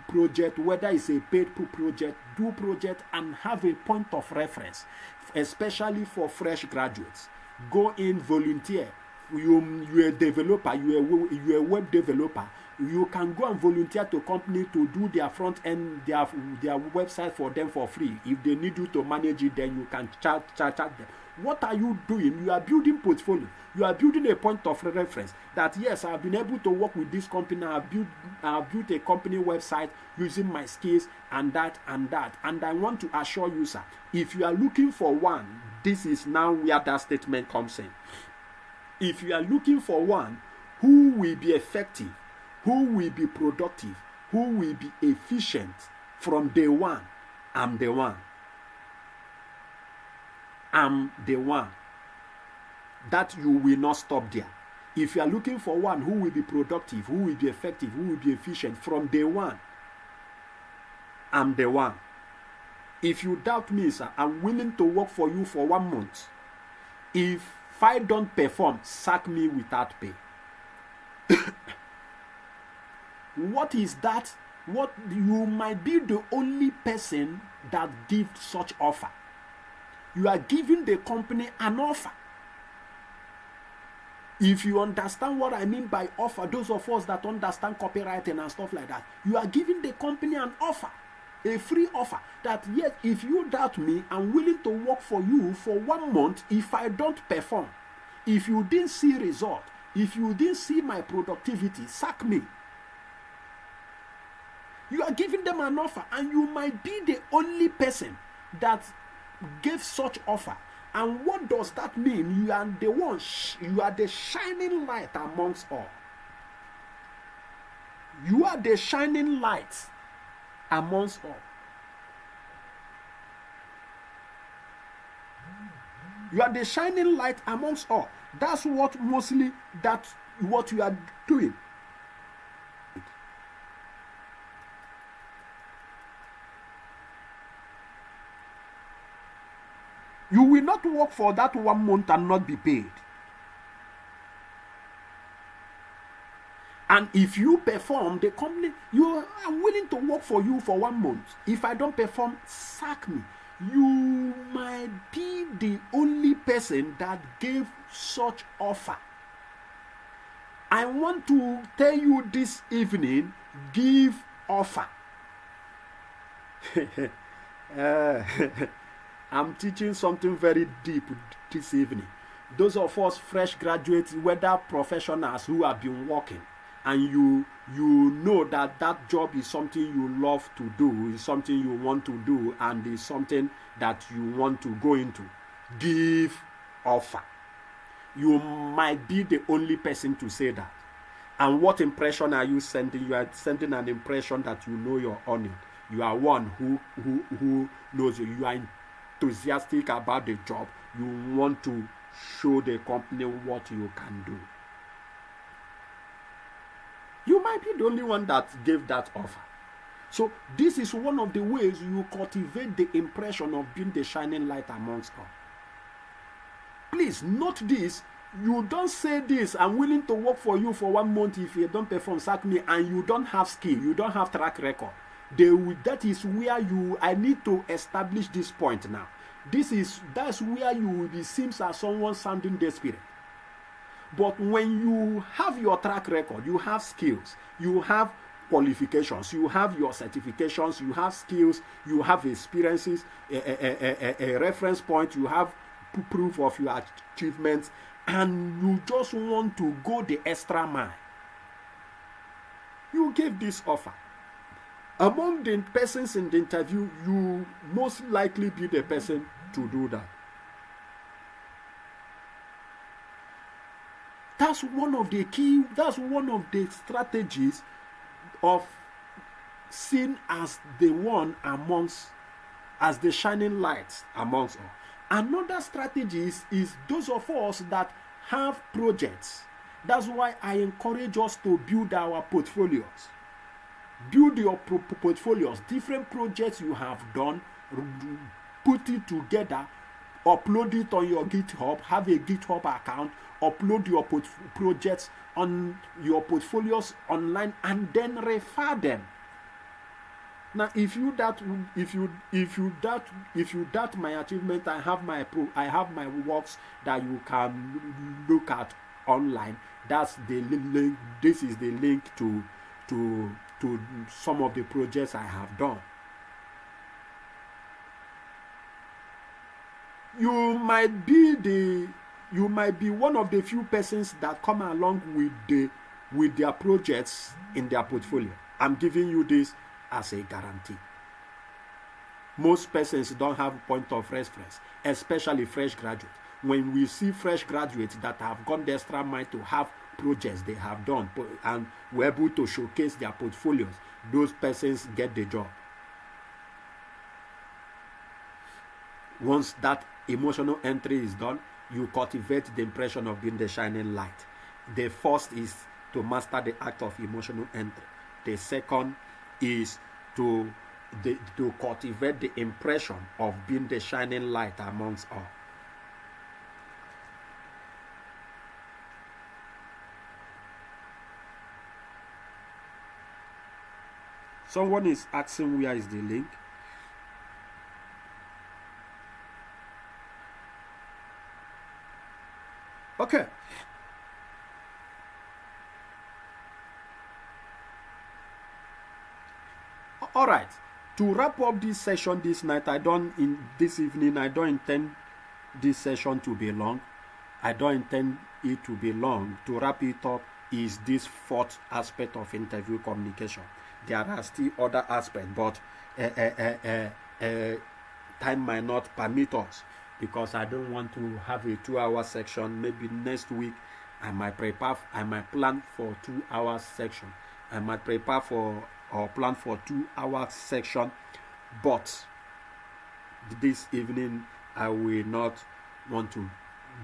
project, whether it's a paid project, do project and have a point of reference, especially for fresh graduates. Go in, volunteer. You're a developer, you're a web developer. You can go and volunteer to company to do their front end, their website for them for free. If they need you to manage it, then you can charge them. What are you doing? You are building portfolio. You are building a point of reference that yes, I've been able to work with this company. I've built a company website using my skills and that. And I want to assure you, sir, if you are looking for one, this is now where that statement comes in. If you are looking for one who will be effective, who will be productive, who will be efficient from day one, I'm the one. I'm the one. That you will not stop there. If you are looking for one who will be productive, who will be effective, who will be efficient from day one, I'm the one. If you doubt me, sir, I'm willing to work for you for 1 month. If I don't perform, sack me without pay. What is that? What you might be the only person that gives such offer. You are giving the company an offer. If you understand what I mean by offer, those of us that understand copywriting and stuff like that, you are giving the company an offer, a free offer, that yes, if you doubt me, I'm willing to work for you for 1 month if I don't perform. If you didn't see result, if you didn't see my productivity, sack me. You are giving them an offer, and you might be the only person that gave such offer. And what does that mean? You are the one, you are the shining light amongst all. You are the shining light amongst all. You are the shining light amongst all. That's what you are doing. You will not work for that 1 month and not be paid. And if you perform, the company, you are willing to work for you for 1 month. If I don't perform, sack me. You might be the only person that gave such offer. I want to tell you this evening, give offer. I'm teaching something very deep this evening. Those of us fresh graduates, whether professionals who have been working, and you know that that job is something you love to do, is something you want to do, and is something that you want to go into, give offer. You might be the only person to say that. And what impression are you sending? You are sending an impression that you know your owning. You are one who knows you. You are enthusiastic about the job. You want to show the company what you can do. You might be the only one that gave that offer. So this is one of the ways you cultivate the impression of being the shining light amongst all. Please note this. You don't say this, I'm willing to work for you for 1 month. If you don't perform, sack me, and you don't have skill, you don't have track record. That is where I need to establish this point now. That's where you will be seems as someone sounding desperate. But when you have your track record, you have skills, you have qualifications, you have your certifications, you have skills, you have experiences, a reference point, you have proof of your achievements, and you just want to go the extra mile. You gave this offer. Among the persons in the interview, you most likely be the person to do that. That's one of the strategies of seen as the one as the shining lights amongst all. Another strategy is those of us that have projects. That's why I encourage us to build our portfolios. Build your portfolios, different projects you have done, put it together, upload it on your GitHub, have a GitHub account, upload your projects on your portfolios online, and then refer them. Now, if you doubt my achievement, I have my works that you can look at online. That's the link. This is the link to some of the projects I have done. You might be one of the few persons that come along with their projects in their portfolio. I'm giving you this as a guarantee. Most persons don't have a point of reference, especially fresh graduates. When we see fresh graduates that have gone the extra mile to have projects they have done and were able to showcase their portfolios, those persons get the job. Once that emotional entry is done, you cultivate the impression of being the shining light. The first is to master the act of emotional entry. The second is to cultivate the impression of being the shining light amongst all. Someone is asking where is the link. Okay. All right. To wrap up this session this night, this evening, I don't intend this session to be long. I don't intend it to be long. To wrap it up is this fourth aspect of interview communication. There are still other aspects, but time might not permit us, because I don't want to have a 2-hour section. Maybe next week I might plan for 2-hour section. I might prepare for or plan for 2-hour section, but this evening I will not want to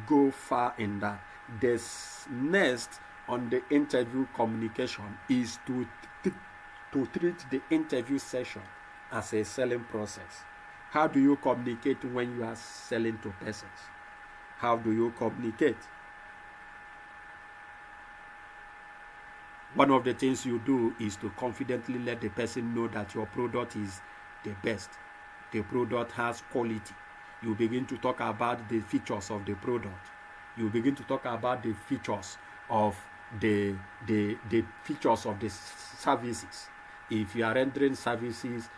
go far in that. This next on the interview communication is to treat the interview session as a selling process. How do you communicate when you are selling to persons? How do you communicate? One of the things you do is to confidently let the person know that your product is the best. The product has quality. You begin to talk about the features of the product. You begin to talk about the features of the features of the services. If you are rendering services,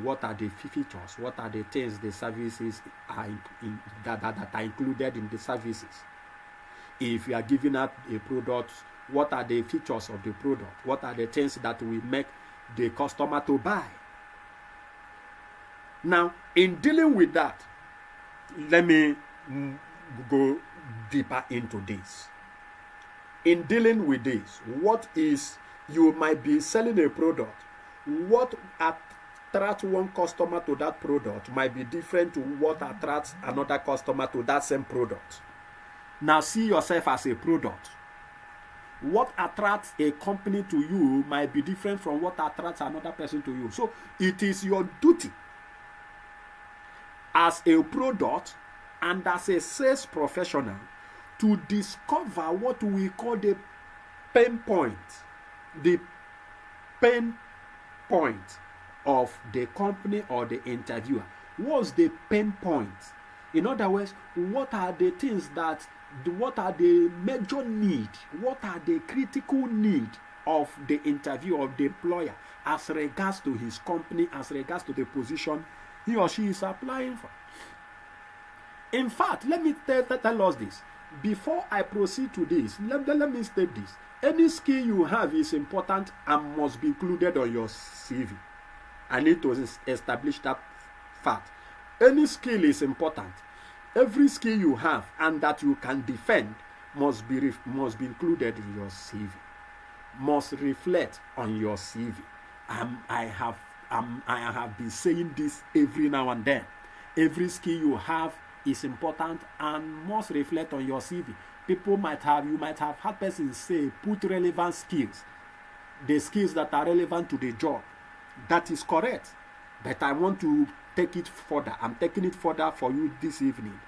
what are the features? What are the things the services are that are included in the services? If you are giving out a product, what are the features of the product? What are the things that will make the customer to buy? Now, in dealing with that, let me go deeper into this. In dealing with this, what is, you might be selling a product. What attracts one customer to that product might be different to what attracts another customer to that same product. Now, see yourself as a product. What attracts a company to you might be different from what attracts another person to you. So, it is your duty as a product and as a sales professional to discover what we call the pain point. The pain point of the company or the interviewer. What's the pain point? In other words, what are the things that, what are the major need, what are the critical need of the interviewer, of the employer, as regards to his company, as regards to the position he or she is applying for. In fact, let me tell us this. Before I proceed to this, let me state this. Any skill you have is important and must be included on your CV. I need to establish that fact. Any skill is important. Every skill you have and that you can defend must be included in your CV. Must reflect on your CV. I have been saying this every now and then. Every skill you have is important and must reflect on your CV. You might have had persons say, put relevant skills, the skills that are relevant to the job. That is correct, but I want to take it further. I'm taking it further for you this evening.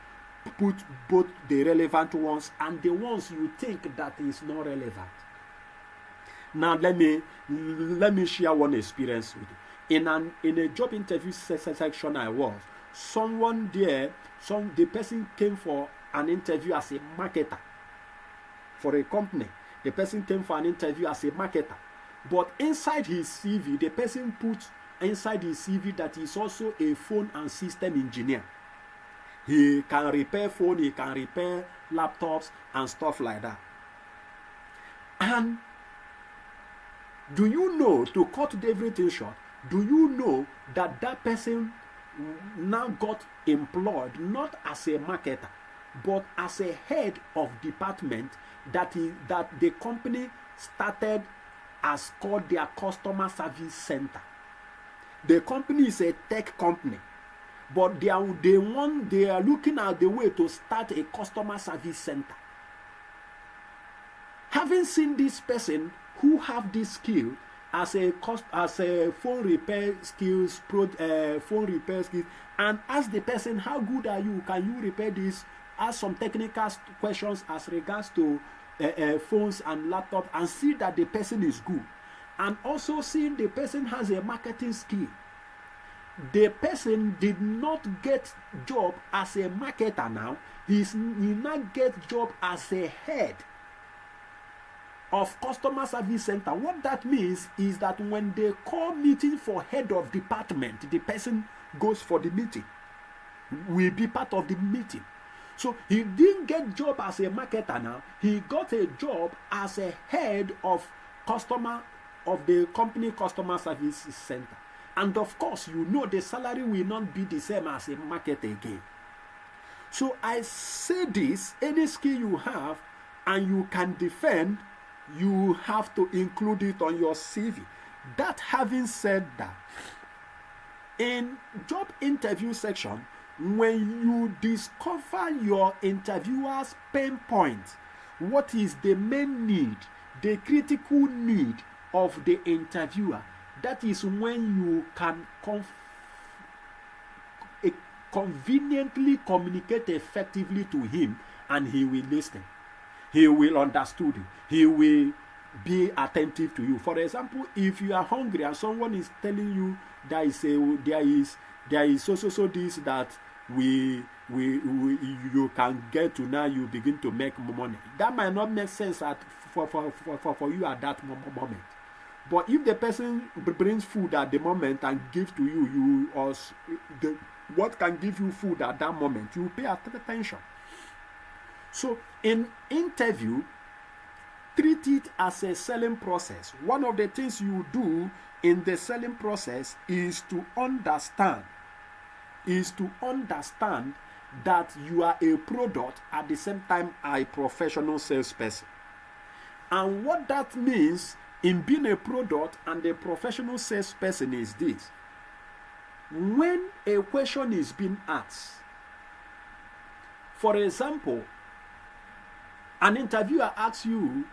Put both the relevant ones and the ones you think that is not relevant. Now let me share one experience with you. In a job interview section I was, the person came for an interview as a marketer for a company. The person came for an interview as a marketer. But inside his CV, the person put inside his CV that he's also a phone and system engineer. He can repair phone, he can repair laptops and stuff like that. And do you know, to cut everything short, do you know that that person now got employed not as a marketer, but as a head of department that the company started as called their customer service center. The company is a tech company, but they are looking at the way to start a customer service center. Having seen this person who have this skill as a phone repair skills, and ask the person, how good are you? Can you repair this? Ask some technical questions as regards to phones and laptops, and see that the person is good. And also seeing the person has a marketing skill. The person did not get job as a marketer now. He now gets job as a head of customer service center. What that means is that when they call meeting for head of department, the person goes for the meeting, will be part of the meeting. So he didn't get job as a marketer now. He got a job as a head of the company customer service center. And of course, you know the salary will not be the same as a marketer again. So I say this, any skill you have and you can defend, you have to include it on your CV. That having said that, in job interview section, when you discover your interviewer's pain point, what is the main need, the critical need of the interviewer, that is when you can conveniently communicate effectively to him, and he will listen. He will understand you. He will be attentive to you. For example, if you are hungry and someone is telling you there is so this that you can get to, now you begin to make money. That might not make sense for you at that moment. But if the person brings food at the moment and gives to you, what can give you food at that moment, you pay attention. So in interview, treat it as a selling process. One of the things you do in the selling process is to understand that you are a product at the same time a professional salesperson. And what that means in being a product and a professional salesperson is this: when a question is being asked, for example, an interviewer asks you,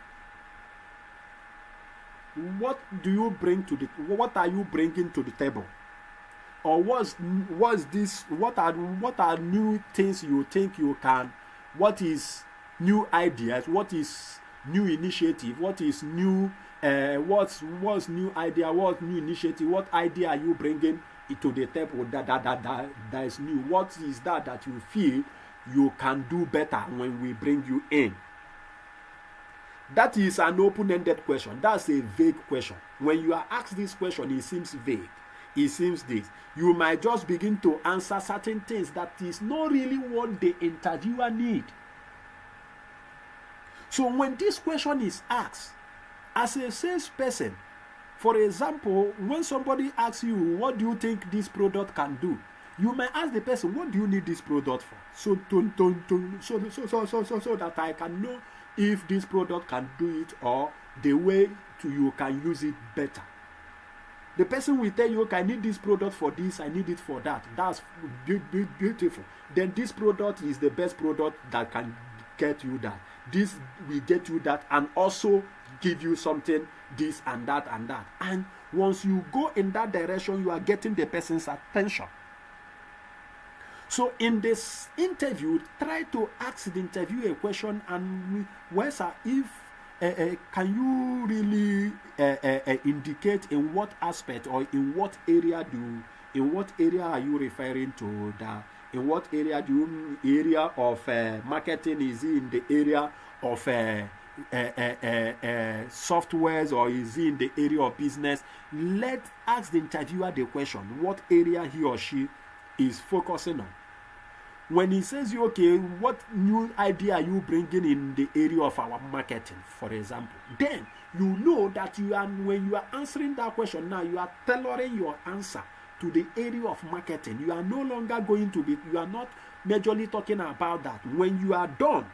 what are you bringing to the table? Or what are new things you think you can, what is new ideas, what is new initiative, what is new what's new idea, what new initiative, what idea are you bringing to the table that is new? What is that you feel you can do better when we bring you in? That is an open-ended question. That's a vague question. When you are asked this question, it seems vague. It seems this. You might just begin to answer certain things that is not really what the interviewer need. So when this question is asked, as a salesperson, for example, when somebody asks you, what do you think this product can do? You might ask the person, what do you need this product for? So that I can know if this product can do it or the way you can use it better. The person will tell you, okay, I need this product for this, I need it for that. That's beautiful. Then this product is the best product that can get you that. This will get you that and also give you something, this and that and that. And once you go in that direction, you are getting the person's attention. So in this interview, try to ask the interviewer a question and can you really indicate in what aspect or in what area are you referring to that? In what area of marketing? Is it in the area of softwares, or is it in the area of business? Ask the interviewer the question, what area he or she is focusing on. When he says, okay, what new idea are you bringing in the area of our marketing, for example, then you know that when you are answering that question now, you are tailoring your answer to the area of marketing. You are no longer you are not majorly talking about that. When you are done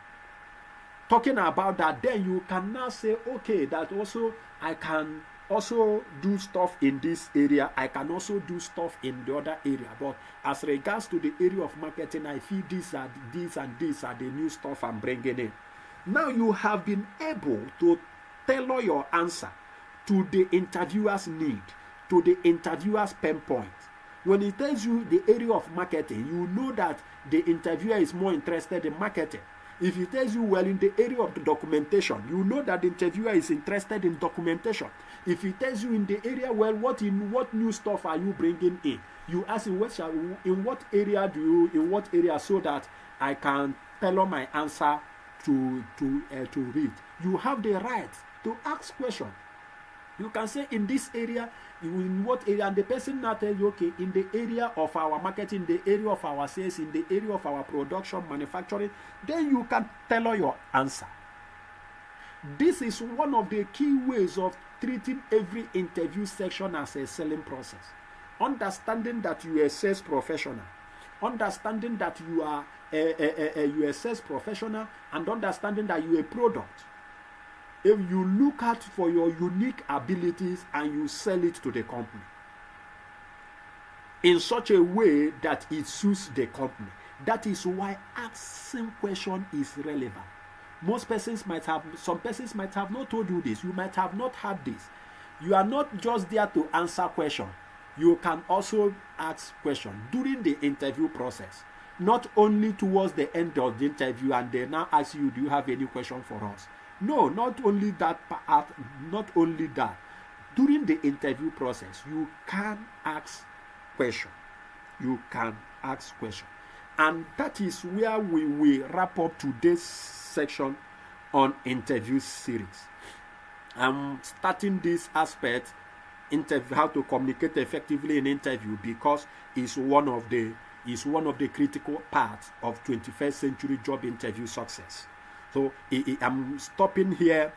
talking about that, then you can now say, okay, that also I can also do stuff in this area. I can also do stuff in the other area. But as regards to the area of marketing, I feel these and these are the new stuff I'm bringing in. Now you have been able to tailor your answer to the interviewer's need, to the interviewer's pain point. When he tells you the area of marketing, you know that the interviewer is more interested in marketing. If he tells you, well, in the area of the documentation, you know that the interviewer is interested in documentation. If he tells you in the area, well, what new stuff are you bringing in? You ask him, in what area so that I can tailor my answer to read. You have the right to ask questions. You can say, in this area, in what area, and the person now tells you, okay, in the area of our marketing, in the area of our sales, in the area of our production, manufacturing, then you can tailor your answer. This is one of the key ways of treating every interview section as a selling process. Understanding that you are a sales professional, understanding that you are a sales professional, and understanding that you are a product. If you look out for your unique abilities and you sell it to the company in such a way that it suits the company. That is why asking question is relevant. Some persons might have not told you this. You might have not had this. You are not just there to answer question. You can also ask question during the interview process. Not only towards the end of the interview and they now ask you, do you have any question for us? No, not only that. During the interview process, you can ask question. And that is where we will wrap up today's section on interview series. I'm starting this aspect, how to communicate effectively in interview, because it's one of the critical parts of 21st century job interview success. So I'm stopping here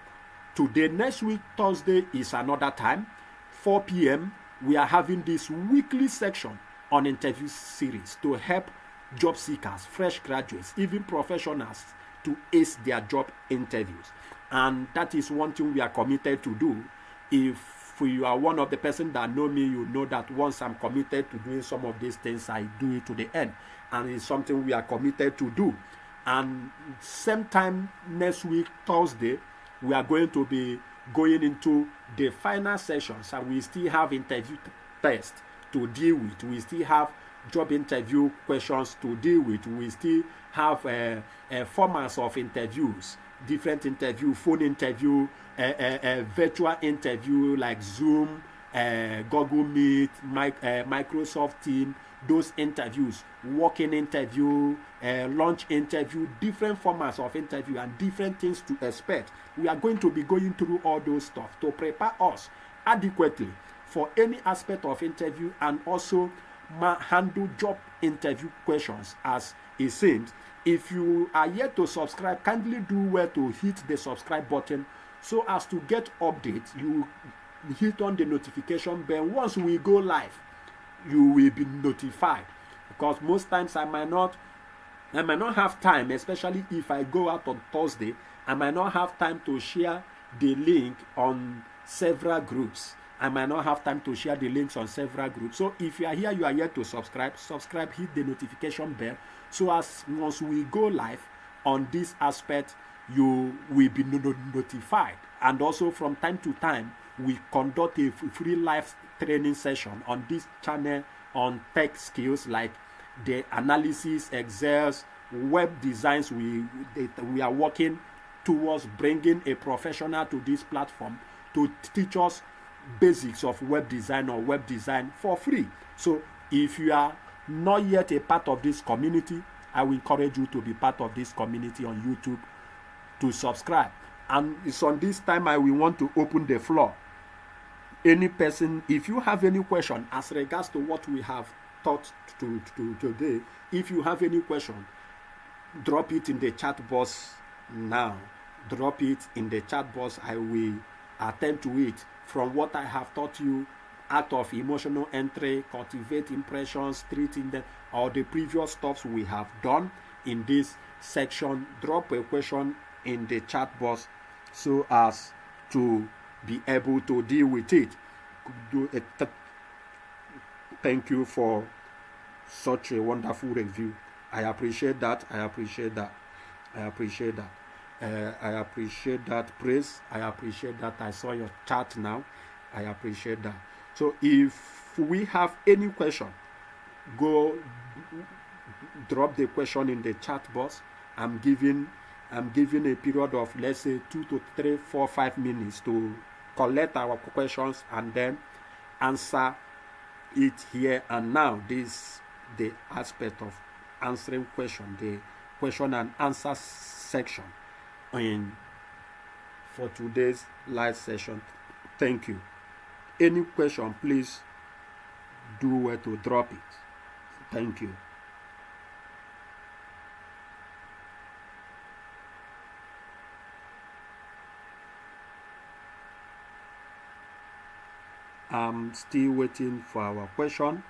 today. Next week, Thursday, is another time. 4 p.m. We are having this weekly section on interview series to help job seekers, fresh graduates, even professionals to ace their job interviews. And that is one thing we are committed to do. If you are one of the person that know me, you know that once I'm committed to doing some of these things, I do it to the end. And it's something we are committed to do. And same time next week, Thursday, we are going to be going into the final sessions, and we still have interview tests to deal with. We still have job interview questions to deal with. We still have formats of interviews, different interview, phone interview, virtual interview like Zoom, Google Meet, Microsoft Teams, those interviews, walk-in interview, lunch interview, different formats of interview and different things to expect. We are going to be going through all those stuff to prepare us adequately for any aspect of interview, and also handle job interview questions as it seems. If you are yet to subscribe, kindly do well to hit the subscribe button so as to get updates. You hit on the notification bell. Once we go live, you will be notified, because most times I might not have time, especially if I go out on Thursday. I might not have time to share the link on several groups. I might not have time to share the links on several groups. So if you are here, you are yet to subscribe, hit the notification bell, so as once we go live on this aspect, you will be notified. And also from time to time, we conduct a free live training session on this channel on tech skills like the analysis, Excels, web designs. We are working towards bringing a professional to this platform to teach us basics of web design or web design for free. So if you are not yet a part of this community, I will encourage you to be part of this community on YouTube, to subscribe. And it's on this time I will want to open the floor. Any person, if you have any question as regards to what we have taught to today, if you have any question, drop it in the chat box now. Drop it in the chat box. I will attend to it. From what I have taught you, art of emotional entry, cultivate impressions, treating them, or the previous stuffs we have done in this section, drop a question in the chat box so as to be able to deal with it. Thank you for such a wonderful review. I appreciate that. I appreciate that praise. I appreciate that. I saw your chat now. I appreciate that. So if we have any question, go drop the question in the chat box. I'm giving a period of, let's say, 2 to 3, 4, 5 minutes to collect our questions and then answer it here and now. This the aspect of answering question, the question and answer section for today's live session. Thank you. Any question, please do well to drop it. Thank you. I'm still waiting for our question.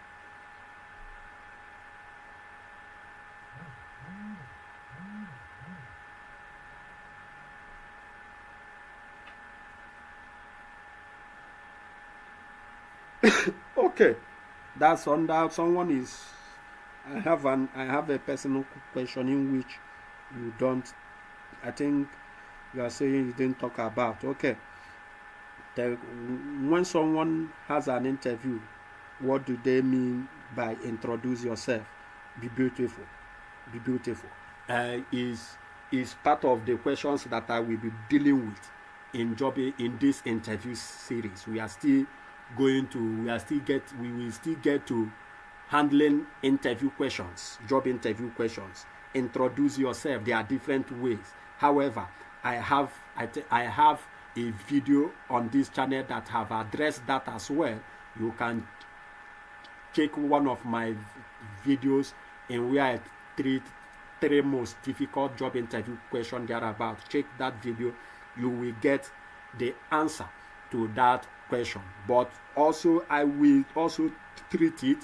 Okay, that's under someone is. I have a personal question in which you don't. I think you are saying you didn't talk about. Okay. When someone has an interview, what do they mean by introduce yourself? Be beautiful. Be beautiful. Is part of the questions that I will be dealing with in this interview series. We will still get to handling interview questions, job interview questions. Introduce yourself. There are different ways. However, I have a video on this channel that have addressed that as well. You can check one of my videos in where I treat 3 most difficult job interview questions thereabout. Check that video. You will get the answer to that question. But also, I will also treat it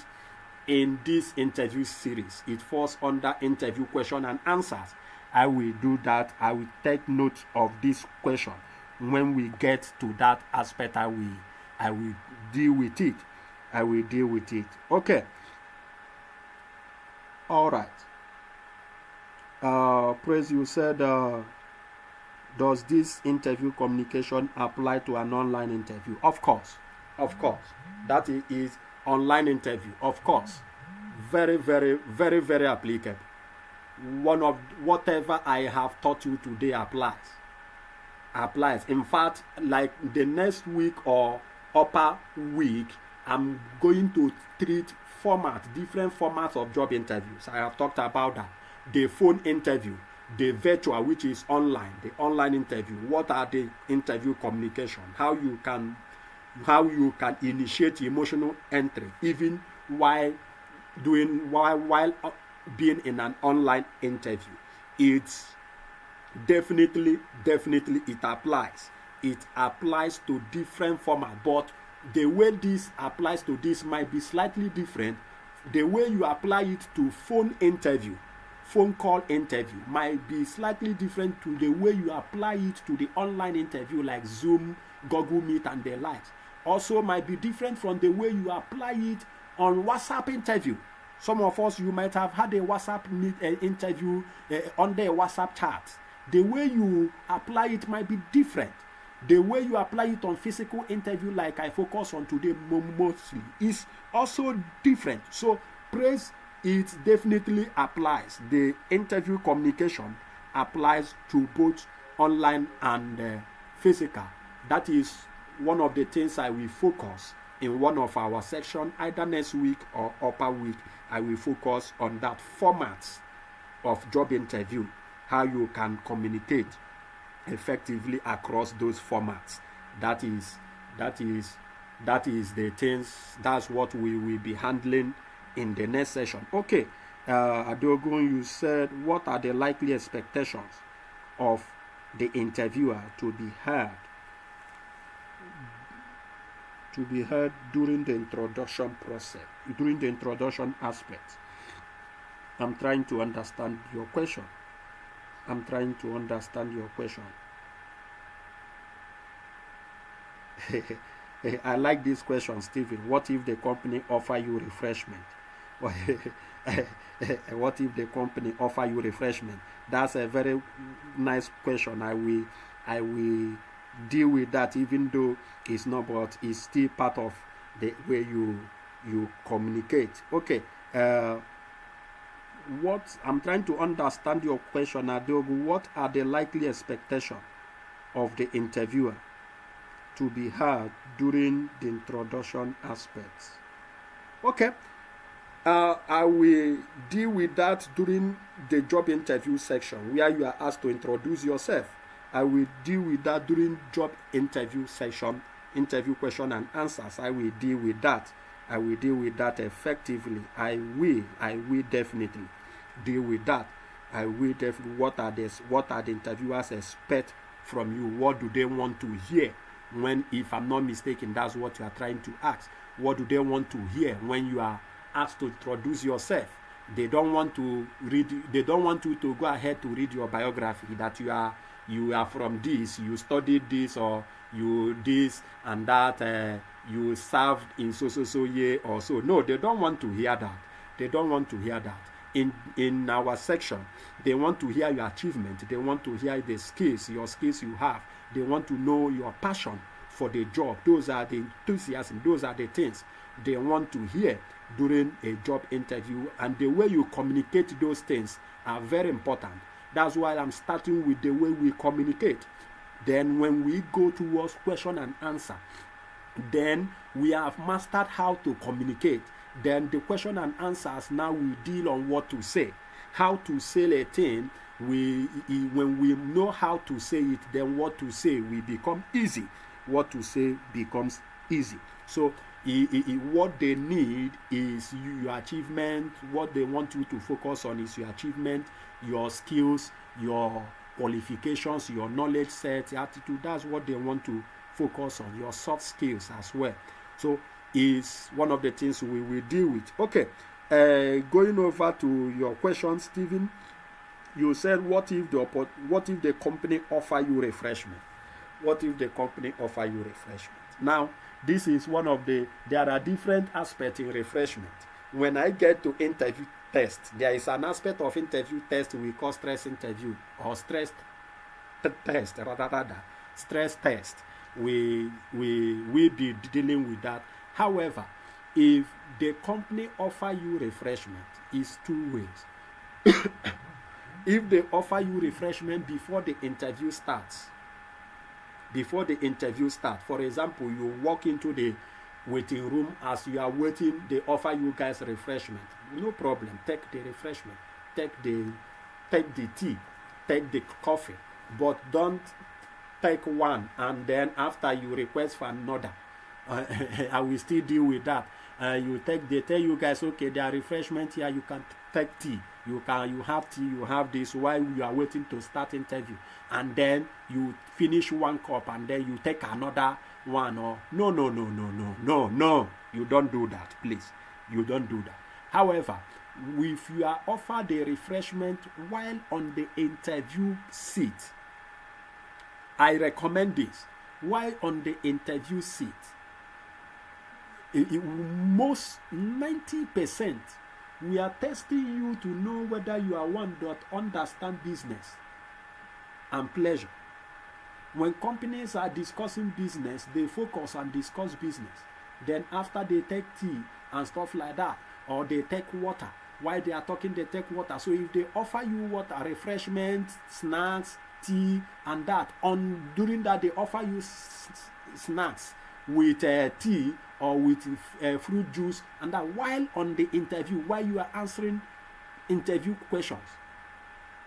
in this interview series. It falls under interview question and answers. I will do that. I will take note of this question. When we get to that aspect, I will deal with it. I will deal with it. Okay. All right. Praise, you said, does this interview communication apply to an online interview? Of course. Of course. That is online interview. Of course. Very, very, very, very applicable. One of whatever I have taught you today applies. In fact, like the next week or upper week, I'm going to treat different formats of job interviews. I have talked about that. The phone interview, the virtual, which is online, the online interview. What are the interview communication? How you can initiate emotional entry even while being in an online interview. It's definitely it applies. It applies to different formats, but the way this applies to this might be slightly different. The way you apply it to phone call interview might be slightly different to the way you apply it to the online interview like Zoom, Google Meet and the likes. Also might be different from the way you apply it on WhatsApp interview. Some of us, you might have had a WhatsApp interview under a WhatsApp chat. The way you apply it might be different. The way you apply it on physical interview, like I focus on today mostly, is also different. So praise, it definitely applies. The interview communication applies to both online and physical. That is one of the things I will focus in one of our sections, either next week or upper week. I will focus on that format of job interview, how you can communicate effectively across those formats. That is the things. That's what we will be handling in the next session. Okay, Adogun, you said, what are the likely expectations of the interviewer to be heard during the introduction process, during the introduction aspect? I'm trying to understand your question. I like this question, Stephen. What if the company offer you refreshment? What if the company offer you refreshment? That's a very nice question. I will deal with that, even though it's not, but it's still part of the way you communicate. Okay. What I'm trying to understand your question, Adogu. What are the likely expectations of the interviewer to be heard during the introduction aspects? Okay, I will deal with that during the job interview section where you are asked to introduce yourself. I will deal with that during job interview section, interview question and answers. I will deal with that. I will deal with that effectively. I will definitely deal with that. I will definitely. What are the interviewers expect from you? What do they want to hear? When, if I'm not mistaken, that's what you are trying to ask. What do they want to hear when you are asked to introduce yourself? They don't want to read. They don't want you to go ahead to read your biography, that you are from this, you studied this, or you this and that. You served in so year or so. No, they don't want to hear that. They don't want to hear that. In our section, they want to hear your achievement. They want to hear the skills, your skills you have. They want to know your passion for the job. Those are the enthusiasm. Those are the things they want to hear during a job interview. And the way you communicate those things are very important. That's why I'm starting with the way we communicate. Then when we go towards question and answer, then we have mastered how to communicate. Then the question and answers, now we deal on what to say, how to say a thing. When we know how to say it, then what to say will become easy. What to say becomes easy. So What they need is your achievement. What they want you to focus on is your achievement, your skills, your qualifications, your knowledge set, your attitude. That's what they want to focus on, your soft skills as well. So is one of the things we will deal with. Okay, going over to your question, Stephen, you said what if the company offer you refreshment? What if the company offer you refreshment? Now, this is one of there are different aspects in refreshment. When I get to interview test, there is an aspect of interview test we call stress interview or stress test, rather stress test. We will be dealing with that. However, if the company offer you refreshment, it's two ways. If they offer you refreshment before the interview starts, for example, you walk into the waiting room, as you are waiting, they offer you guys refreshment. No problem, take the refreshment, take the tea, take the coffee, but don't take one and then after you request for another. I will still deal with that. They tell you guys, okay, there are refreshment here, you can take tea, you have tea, you have this while you are waiting to start interview, and then you finish one cup and then you take another one. Or no, you don't do that, please. You don't do that. However, if you are offered a refreshment while on the interview seat, I recommend this. While on the interview seat, most 90%, we are testing you to know whether you are one that understand business and pleasure. When companies are discussing business, they focus and discuss business. Then after they take tea and stuff like that, or they take water. While they are talking, they take water. So if they offer you water, refreshment, snacks, tea, and that, during that they offer you snacks with tea or with fruit juice, and that while on the interview, while you are answering interview questions,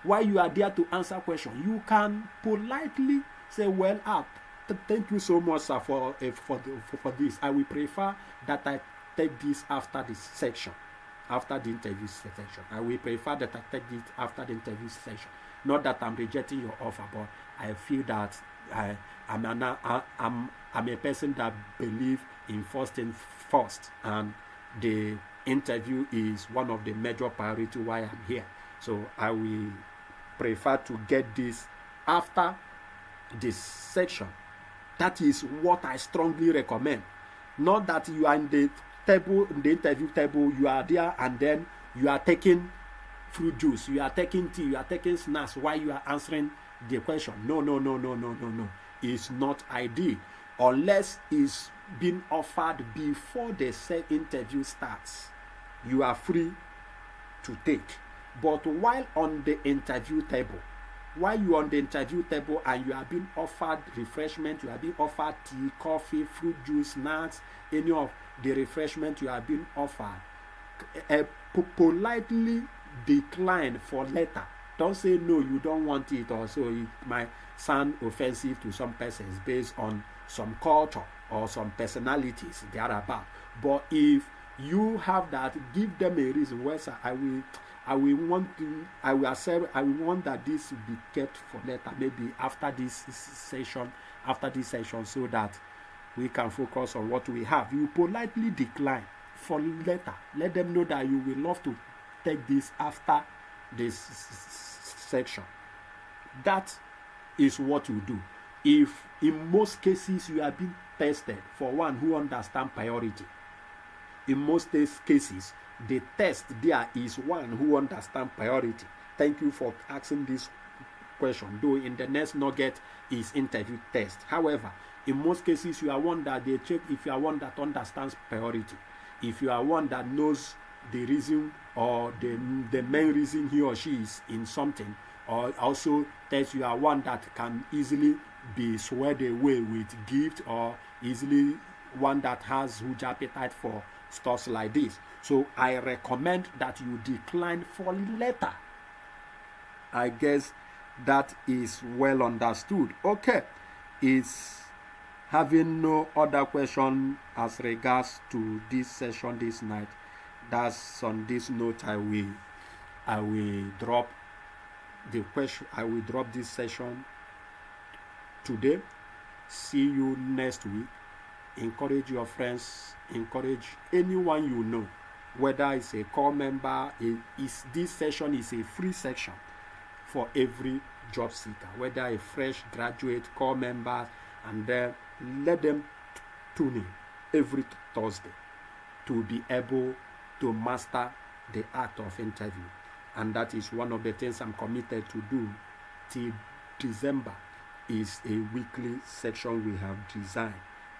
while you are there to answer questions, you can politely say, well, thank you so much, sir, for this. I will prefer that I take this after this section, after the interview section. I will prefer that I take it after the interview section. Not that I'm rejecting your offer, but I feel that I'm a person that believes in first things first, and the interview is one of the major priority why I'm here. So I will prefer to get this after this section. That is what I strongly recommend. Not that you are in the interview table, you are there and then you are taking fruit juice, you are taking tea, you are taking snacks while you are answering the question. No. It's not ideal unless it's been offered before the interview starts. You are free to take. But while on the interview table, while you are on the interview table and you are being offered refreshment, you are being offered tea, coffee, fruit juice, snacks, any of the refreshment you are being offered, politely decline for later. Don't say no, you don't want it, or so it might sound offensive to some persons based on some culture or some personalities they are about. But if you have that, give them a reason. Well, sir, I will want that this will be kept for later, maybe after this session, so that we can focus on what we have. You politely decline for later. Let them know that you will love to take this after this section. That is what you do. If in most cases you are being tested for one who understands priority, in most cases the test there is one who understands priority. Thank you for asking this question, though in the next nugget is interview test. However, in most cases you are one that they check if you are one that understands priority, if you are one that knows the reason or the main reason he or she is in something, or also that you are one that can easily be swayed away with gift, or easily one that has huge appetite for stuff like this. So I recommend that you decline for later. I guess that is well understood. Okay, Having no other question as regards to this session this night, that's on this note I will drop the question. I will drop this session today. See you next week. Encourage your friends, encourage anyone you know, whether it's a core member. This session is a free section for every job seeker, whether a fresh graduate, core member, and then let them tune in every Thursday to be able to master the art of interview. And that is one of the things I'm committed to do till December, is a weekly section we have designed.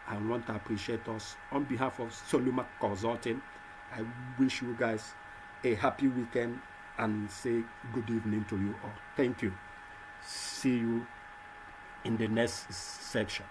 I want to appreciate us. On behalf of Soluma Consulting, I wish you guys a happy weekend and say good evening to you all. Thank you. See you in the next section.